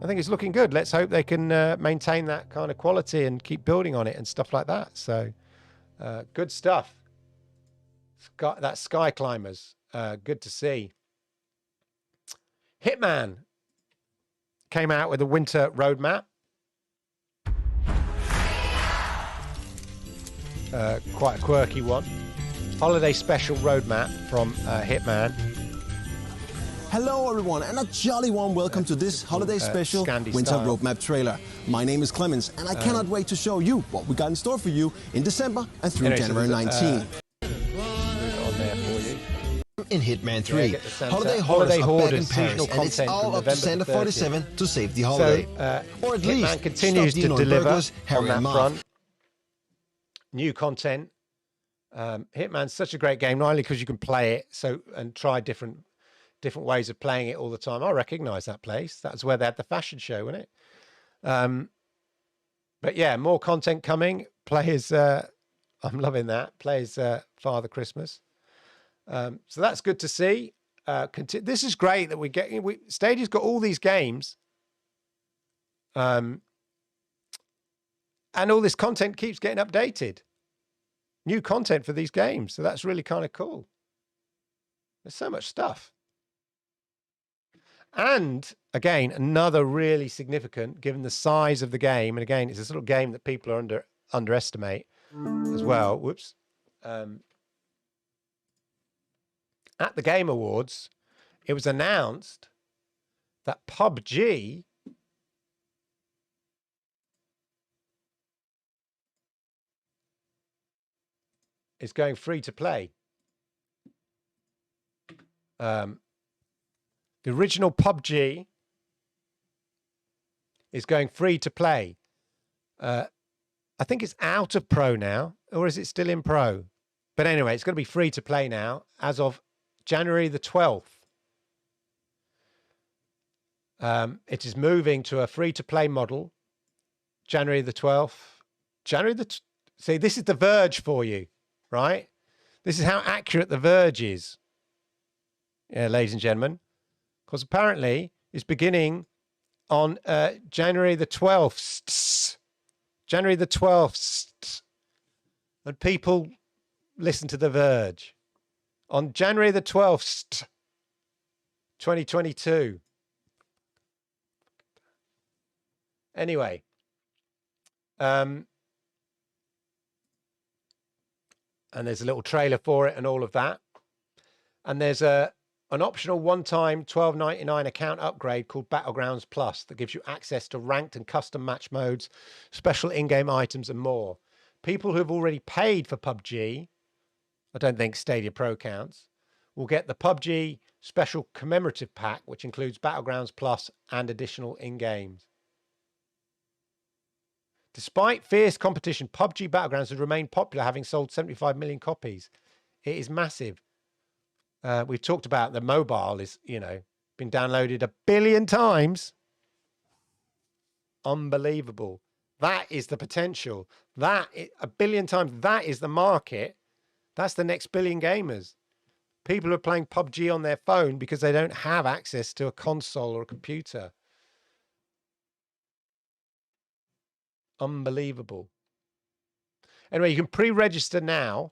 I think it's looking good. Let's hope they can maintain that kind of quality and keep building on it and stuff like that. So good stuff. That's Sky Climbers. Good to see. Hitman came out with a winter roadmap. Quite a quirky one. Holiday special roadmap from Hitman. Hello everyone, and a jolly warm welcome to this holiday special winter roadmap trailer. My name is Clemens, and I cannot wait to show you what we got in store for you in December and through January 19. In Hitman 3, holiday hoarders are back in Paris, and it's all up to Santa 47 to save the holiday. Or at least Hitman continues to deliver on that front. New content. Hitman's such a great game, not only because you can play it and try different ways of playing it all the time. I recognize that place. That's where they had the fashion show, wasn't it? But yeah, more content coming. Players, I'm loving that. Players Father Christmas. So that's good to see. This is great that we're getting. Stadia's got all these games, and all this content keeps getting updated. New content for these games, so that's really kind of cool. There's so much stuff. And again, another really significant, given the size of the game, and again, it's a sort of game that people are underestimate as well. Whoops. At the Game Awards, it was announced that PUBG is going free to play. The original PUBG is going free to play. I think it's out of Pro now, or is it still in Pro? But anyway, it's going to be free to play now as of January the 12th. It is moving to a free-to-play model. January the 12th. See, this is The Verge for you, right? This is how accurate The Verge is, ladies and gentlemen. Because apparently it's beginning on January the 12th. January the 12th. And people listen to The Verge. On January the 12th, 2022. Anyway. And there's a little trailer for it and all of that. And there's an optional one-time $12.99 account upgrade called Battlegrounds Plus that gives you access to ranked and custom match modes, special in-game items, and more. People who have already paid for PUBG, I don't think Stadia Pro counts, will get the PUBG special commemorative pack, which includes Battlegrounds Plus and additional in-games. Despite fierce competition, PUBG Battlegrounds has remained popular, having sold 75 million copies. It is massive. We've talked about the mobile is, been downloaded 1 billion times. Unbelievable. That is the potential. 1 billion times. That is the market. That's the next billion gamers. People are playing PUBG on their phone because they don't have access to a console or a computer. Unbelievable. Anyway, you can pre-register now.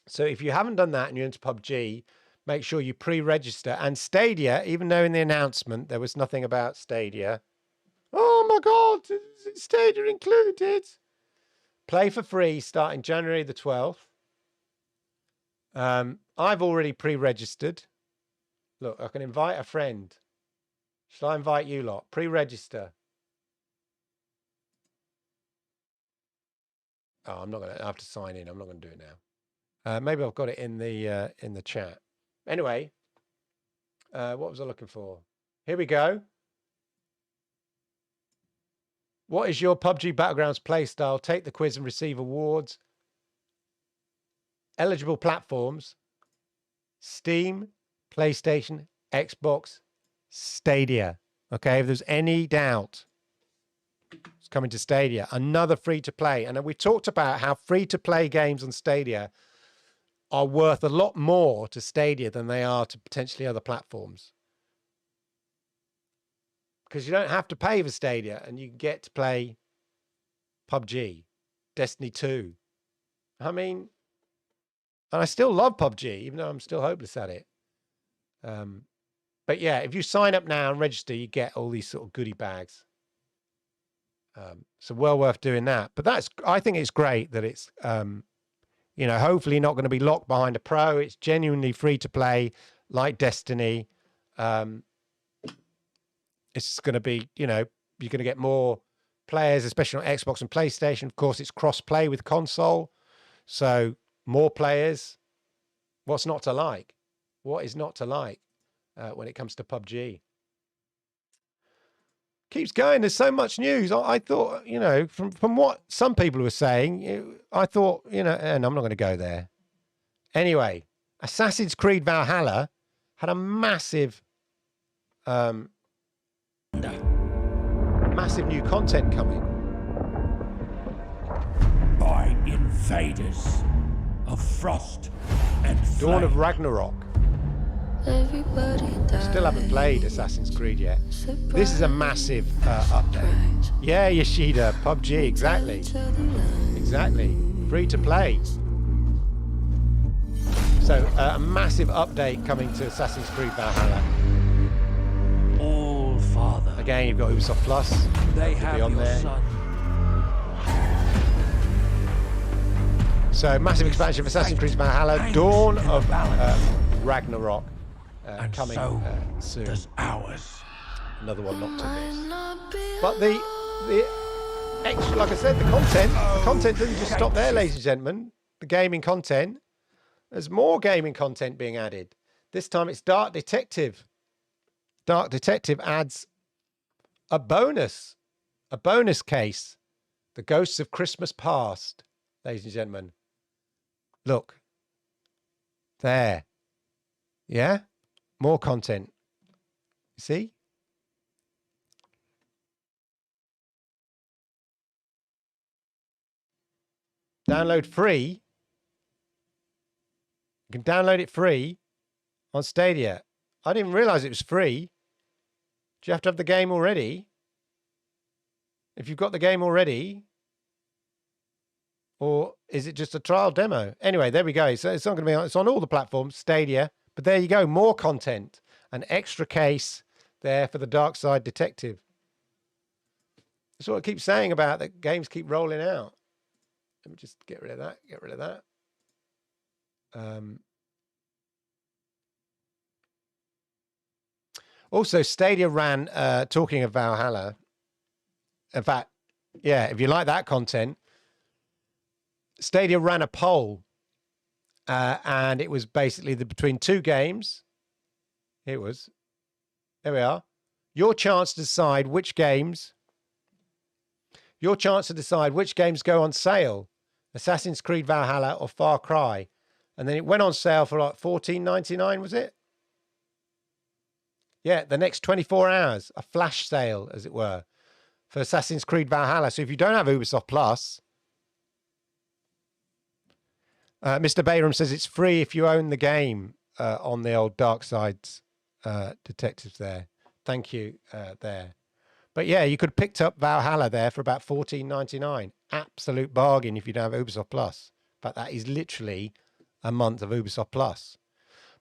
So if you haven't done that and you're into PUBG, make sure you pre-register. And Stadia, even though in the announcement there was nothing about Stadia. Oh my God, is Stadia included? Play for free starting January the 12th. I've already pre-registered. Look, I can invite a friend. Shall I invite you lot? Pre-register. Oh, I'm not going to have to sign in. I'm not going to do it now. Maybe I've got it in the chat. Anyway, what was I looking for? Here we go. What is your PUBG Battlegrounds playstyle? Take the quiz and receive awards. Eligible platforms: Steam, PlayStation, Xbox, Stadia. Okay, if there's any doubt, it's coming to Stadia. Another free-to-play. And we've talked about how free-to-play games on Stadia are worth a lot more to Stadia than they are to potentially other platforms. Because you don't have to pay for Stadia and you get to play PUBG, Destiny 2. I mean, and I still love PUBG, even though I'm still hopeless at it. But yeah, if you sign up now and register, you get all these sort of goodie bags. So well worth doing that. But I think it's great that it's, hopefully not going to be locked behind a pro. It's genuinely free to play, like Destiny. It's going to be, you're going to get more players, especially on Xbox and PlayStation. Of course, it's cross-play with console. So more players. What's not to like? What is not to like when it comes to PUBG? Keeps going. There's so much news. I thought, from what some people were saying, I thought, and I'm not going to go there. Anyway, Assassin's Creed Valhalla had a massive new content coming. By invaders of frost and flame. Dawn of Ragnarok. Still haven't played Assassin's Creed yet. This is a massive update. Yeah, Yoshida, PUBG, exactly. Exactly. Free to play. So a massive update coming to Assassin's Creed Valhalla. All Father. Again, you've got Ubisoft Plus. They to have be on your there. son. So massive expansion of Assassin's Creed Valhalla. Dawn of Ragnarok. Coming soon. Does ours. Another one not to miss. But the extra, like I said, the content doesn't just stop there, ladies and gentlemen. The gaming content. There's more gaming content being added. This time it's Dark Detective. Dark Detective adds a bonus case. The Ghosts of Christmas Past, ladies and gentlemen. Look. There. Yeah? More content. See? Download free. You can download it free on Stadia. I didn't realize it was free. Do you have to have the game already? If you've got the game already, or is it just a trial demo? Anyway, there we go. So it's not going to be on, it's on all the platforms, Stadia. But there you go, more content, an extra case there for the Dark Side Detective. That's what I keep saying about that games keep rolling out. Let me just get rid of that. Get rid of that. Also, Stadia ran, talking of Valhalla. In fact, yeah, if you like that content, Stadia ran a poll, and it was basically between two games. It was, there we are. Your chance to decide which games go on sale. Assassin's Creed Valhalla or Far Cry. And then it went on sale for like $14.99, was it? Yeah, the next 24 hours, a flash sale, as it were, for Assassin's Creed Valhalla. So if you don't have Ubisoft Plus, Mr. Bayram says it's free if you own the game on the old Dark Side's Detectives there. Thank you there. But yeah, you could have picked up Valhalla there for about $14.99. Absolute bargain if you don't have Ubisoft Plus. But that is literally a month of Ubisoft Plus.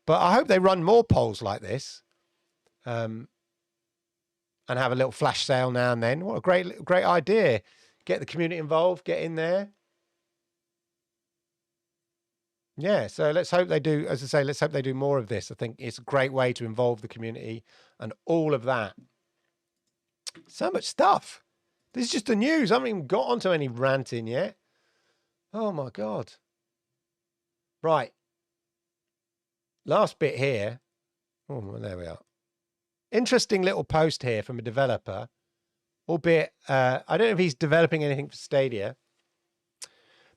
But I hope they run more polls like this, and have a little flash sale now and then. What a great idea. Get the community involved, get in there. Yeah, so let's hope they do, as I say, let's hope they do more of this. I think it's a great way to involve the community and all of that. So much stuff. This is just the news. I haven't even got onto any ranting yet. Oh my God. Right. Last bit here. Oh, well, there we are. Interesting little post here from a developer, albeit I don't know if he's developing anything for Stadia,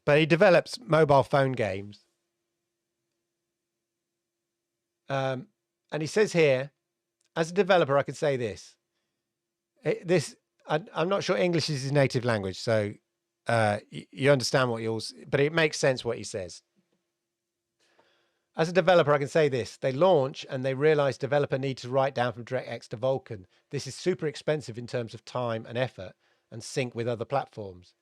but he develops mobile phone games. And he says here, as a developer, I could say this. I'm not sure English is his native language, so you understand what but it makes sense what he says. As a developer, I can say this. They launch and they realize developer needs to write down from DirectX to Vulkan. This is super expensive in terms of time and effort and sync with other platforms.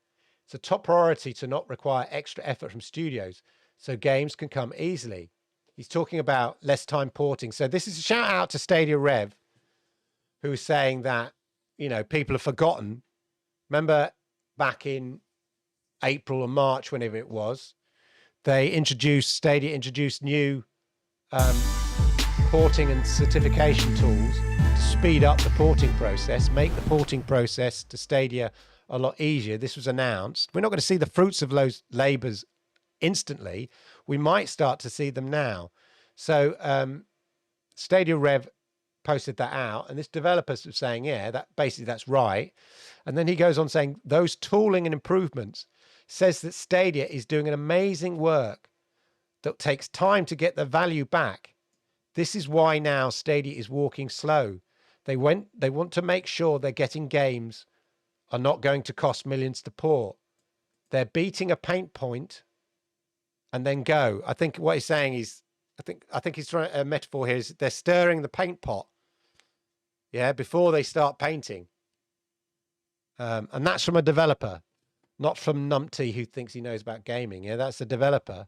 It's a top priority to not require extra effort from studios so games can come easily. He's talking about less time porting. So this is a shout out to Stadia Rev, who is saying that, you know, people have forgotten. Remember back in April or March, whenever it was, Stadia introduced new porting and certification tools to speed up the porting process, make the porting process to Stadia a lot easier. This was announced. We're not going to see the fruits of those labors instantly. We might start to see them now. So Stadia Rev posted that out, and this developer's saying, yeah, that basically that's right. And then he goes on saying those tooling and improvements says that Stadia is doing an amazing work that takes time to get the value back. This is why now Stadia is walking slow. They want to make sure they're getting games are not going to cost millions to port. They're beating a pain point and then go. I think what he's saying is, I think he's trying a metaphor here is they're stirring the paint pot, yeah, before they start painting. And that's from a developer, not from Numpty, who thinks he knows about gaming. Yeah, that's a developer,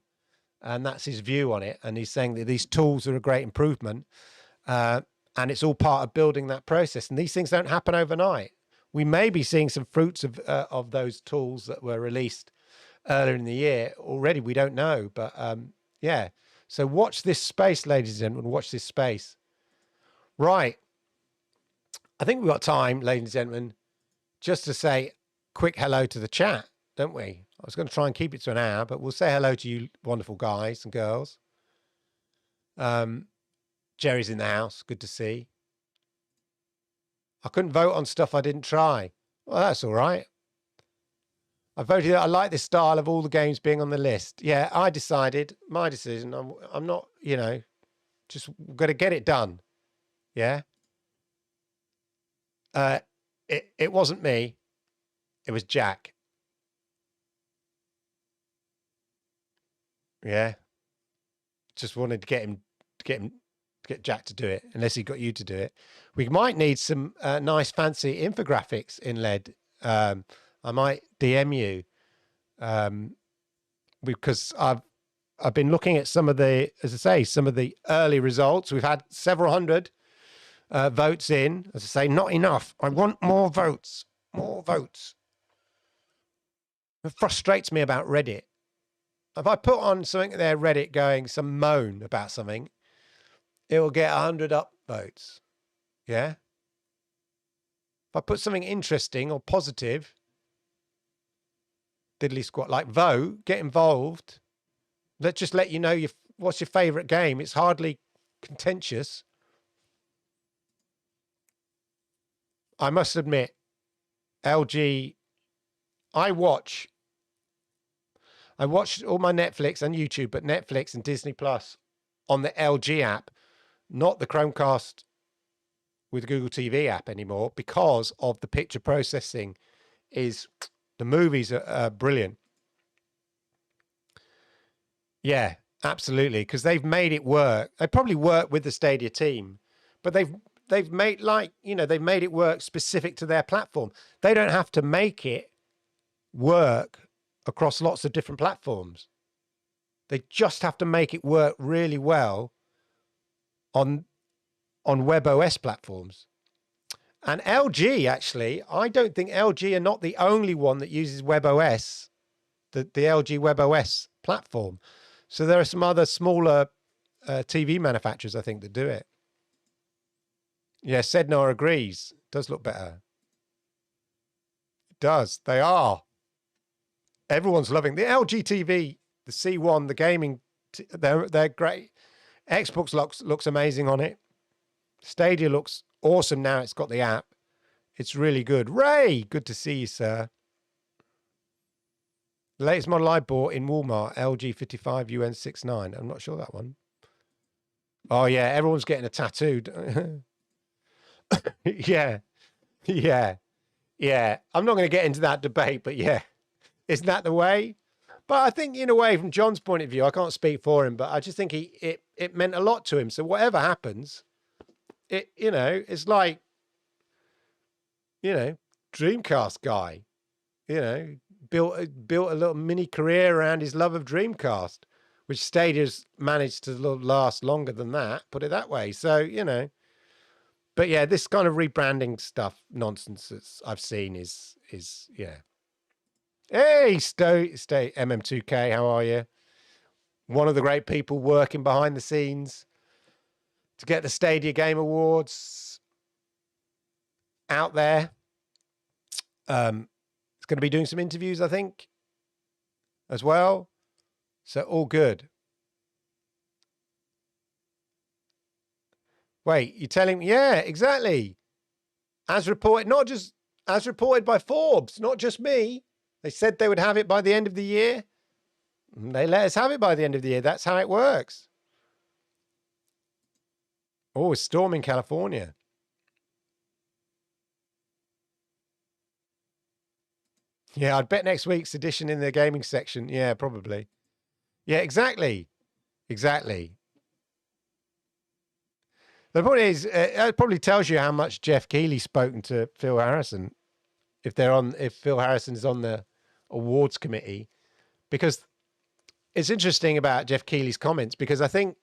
and that's his view on it. And he's saying that these tools are a great improvement, and it's all part of building that process. And these things don't happen overnight. We may be seeing some fruits of those tools that were released earlier in the year already. We don't know, but yeah. So watch this space, ladies and gentlemen. Watch this space. Right. I think we've got time, ladies and gentlemen, just to say quick hello to the chat, don't we? I was going to try and keep it to an hour, but we'll say hello to you wonderful guys and girls. Jerry's in the house. Good to see. I couldn't vote on stuff I didn't try. Well, that's all right. I voted that I like this style of all the games being on the list. Yeah, I decided, my decision. I'm not, you know, Just got to get it done. Yeah. It wasn't me. It was Jack. Yeah. Just wanted to get Jack to do it, unless he got you to do it. We might need some nice fancy infographics in LED. I might DM you because I've been looking at some of the, as I say, some of the early results. We've had several hundred votes in. As I say, not enough. I want more votes. More votes. It frustrates me about Reddit. If I put on something there, Reddit going some moan about something, it will get 100 upvotes. Yeah. If I put something interesting or positive, diddly squat, like vote, get involved. Let's just let you know what's your favorite game. It's hardly contentious. I must admit, LG, I watched all my Netflix and YouTube, but Netflix and Disney Plus on the LG app, not the Chromecast with Google TV app anymore, because of the picture processing. The movies are brilliant. Yeah, absolutely, because they've made it work. They probably work with the Stadia team, but they've made, like, they've made it work specific to their platform. They don't have to make it work across lots of different platforms. They just have to make it work really well on WebOS platforms. And LG, actually, I don't think LG are not the only one that uses WebOS, the LG WebOS platform. So there are some other smaller TV manufacturers, I think, that do it. Yeah, Sednar agrees. It does look better. It does. They are. Everyone's loving the LG TV, the C1, the gaming. They're great. Xbox looks amazing on it. Stadia looks awesome now. It's got the app. It's really good. Ray, good to see you, sir. The latest model I bought in Walmart, LG 55UN69. I'm not sure that one. Oh yeah, everyone's getting a tattoo. Yeah. I'm not going to get into that debate, but yeah. Isn't that the way? But I think, in a way, from John's point of view, I can't speak for him, but I just think it meant a lot to him. So whatever happens, it's like, Dreamcast guy, built a little mini career around his love of Dreamcast, which Stadia's managed to last longer than that, put it that way. So, but yeah, this kind of rebranding stuff nonsense that I've seen is yeah. Hey, stay MM2K, how are you? One of the great people working behind the scenes to get the Stadia Game Awards out there. It's going to be doing some interviews, I think, as well. So all good. Wait, you're telling me? Yeah, exactly. As reported, not just as reported by Forbes, not just me. They said they would have it by the end of the year. They let us have it by the end of the year. That's how it works. Oh, it's storm in California. Yeah, I'd bet next week's edition in the gaming section. Yeah, probably. Yeah, exactly. Exactly. The point is, it probably tells you how much Jeff Keighley's spoken to Phil Harrison. If Phil Harrison is on the awards committee, because it's interesting about Jeff Keighley's comments, because I think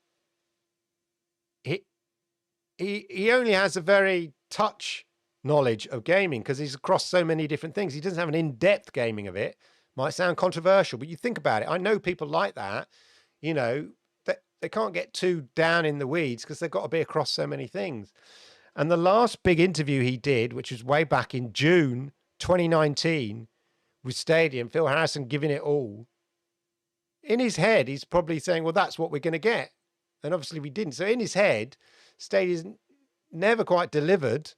he only has a very touch knowledge of gaming, because he's across so many different things. He doesn't have an in-depth gaming of it. Might sound controversial, but you think about it. I know people like that, that they can't get too down in the weeds because they've got to be across so many things. And the last big interview he did, which was way back in June 2019 with Stadia, and Phil Harrison giving it all, in his head, he's probably saying, well, that's what we're going to get. And obviously we didn't. So in his head, Stadia's never quite delivered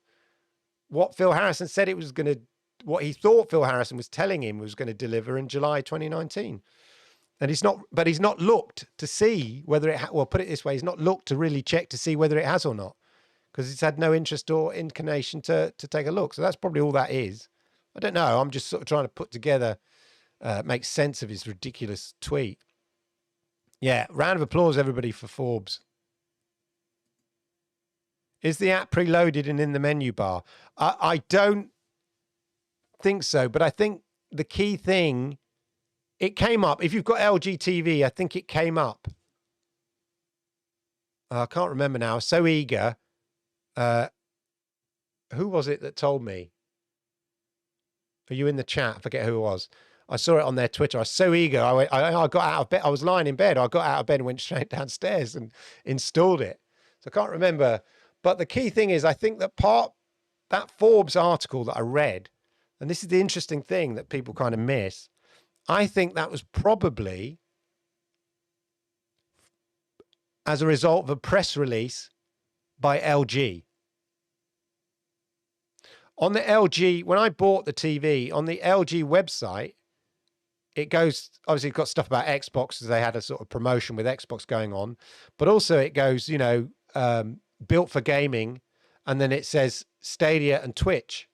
what Phil Harrison said it was going to, what he thought Phil Harrison was telling him was going to deliver in July 2019. And he's not, but he's not looked to see whether it, well, put it this way, he's not looked to really check to see whether it has or not, because he's had no interest or inclination to take a look. So that's probably all that is. I don't know. I'm just sort of trying to put together, make sense of his ridiculous tweet. Yeah. Round of applause, everybody, for Forbes. Is the app preloaded and in the menu bar? I don't think so, but I think the key thing, it came up. If you've got LG TV, I think it came up. I can't remember now. I was so eager. Who was it that told me? Are you in the chat? I forget who it was. I saw it on their Twitter. I was so eager. I got out of bed. I was lying in bed. I got out of bed and went straight downstairs and installed it. So I can't remember. But the key thing is, I think that that Forbes article that I read, and this is the interesting thing that people kind of miss, I think that was probably as a result of a press release by LG. On the LG, when I bought the TV, on the LG website, it goes, obviously, it's got stuff about Xbox, as they had a sort of promotion with Xbox going on, but also it goes, you know, built for gaming, and then it says Stadia and Twitch.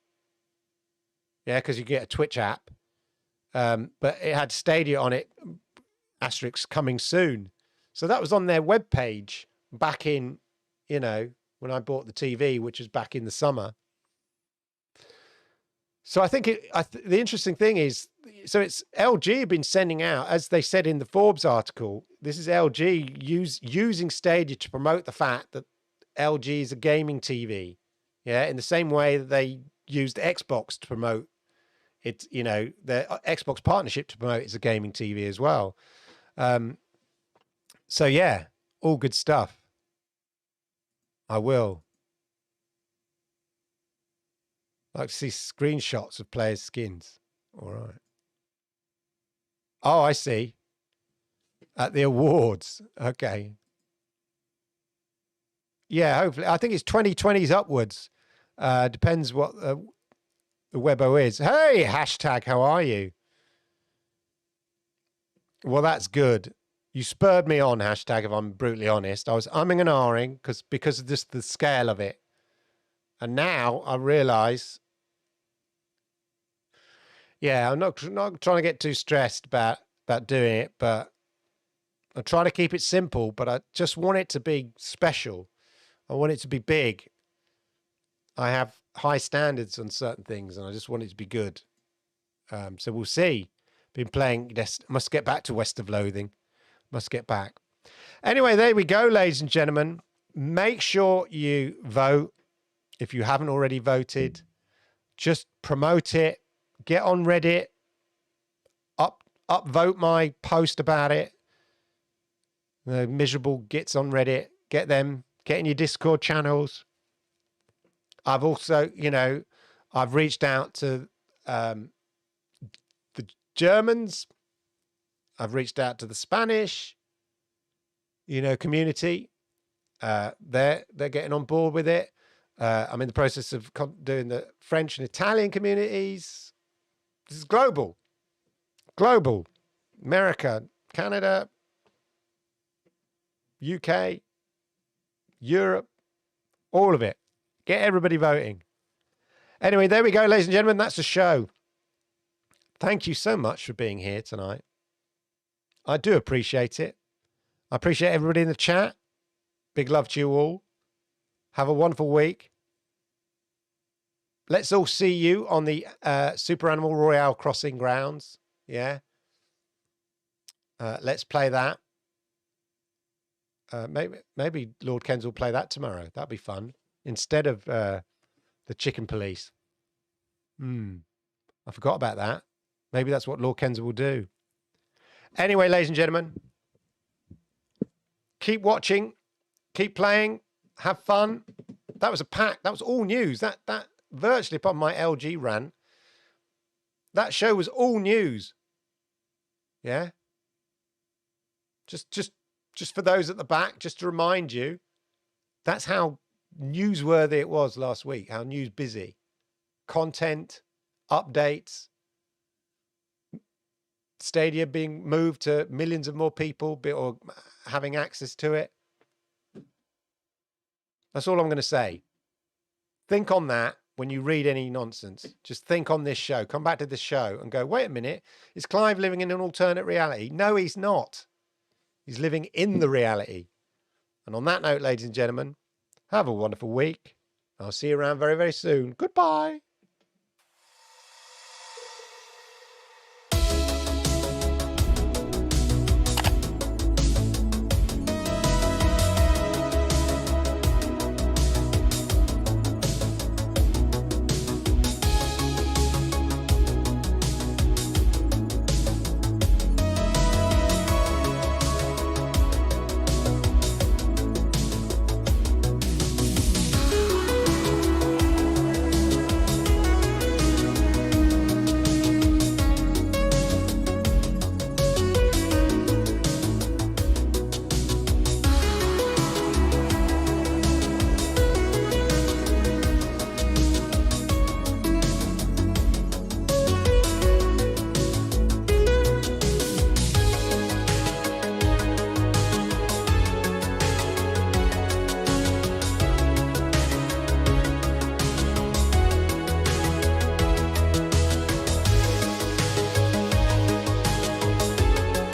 Yeah, because you get a Twitch app. But it had Stadia on it, asterisk coming soon. So that was on their webpage back in, you know, when I bought the TV, which was back in the summer. So I think the interesting thing is, so it's LG have been sending out, as they said in the Forbes article, this is LG using Stadia to promote the fact that LG is a gaming TV. Yeah, in the same way that they used Xbox to promote it, you know, the Xbox partnership to promote it's a gaming TV as well. So yeah, all good stuff. I will. Like to see screenshots of players' skins. All right. Oh, I see. At the awards. Okay. Yeah, hopefully. I think it's 2020s upwards. Depends what the Webbo is. Hey, hashtag, how are you? Well, that's good. You spurred me on, hashtag, if I'm brutally honest. I was umming and ahhing because of just the scale of it. And now I realise, yeah, I'm not trying to get too stressed about doing it, but I try to keep it simple, but I just want it to be special. I want it to be big. I have high standards on certain things, and I just want it to be good. So we'll see. Been playing, must get back to West of Loathing. Must get back. Anyway, there we go, ladies and gentlemen. Make sure you vote. If you haven't already voted, just promote it. Get on Reddit. Upvote my post about it. The miserable gits on Reddit. Get them. Get in your Discord channels. I've also, you know, I've reached out to the Germans. I've reached out to the Spanish, you know, community. They're getting on board with it. I'm in the process of doing the French and Italian communities. This is global. Global. America, Canada, UK, Europe, all of it. Get everybody voting. Anyway, there we go, ladies and gentlemen. That's the show. Thank you so much for being here tonight. I do appreciate it. I appreciate everybody in the chat. Big love to you all. Have a wonderful week. Let's all see you on the Super Animal Royale Crossing grounds. Yeah. Let's play that. Maybe Lord Ken's will play that tomorrow. That'd be fun. Instead of the Chicken Police. I forgot about that. Maybe that's what Lord Ken's will do. Anyway, ladies and gentlemen, keep watching, keep playing, have fun. That was a pack. That was all news. That virtually, upon my LG rant, that show was all news. Yeah. Just for those at the back, just to remind you, that's how newsworthy it was last week. How news busy, content, updates, Stadia being moved to millions of more people or having access to it. That's all I'm going to say. Think on that when you read any nonsense. Just think on this show. Come back to this show and go, wait a minute, is Clive living in an alternate reality? No, he's not. He's living in the reality. And on that note, ladies and gentlemen, have a wonderful week. I'll see you around very, very soon. Goodbye.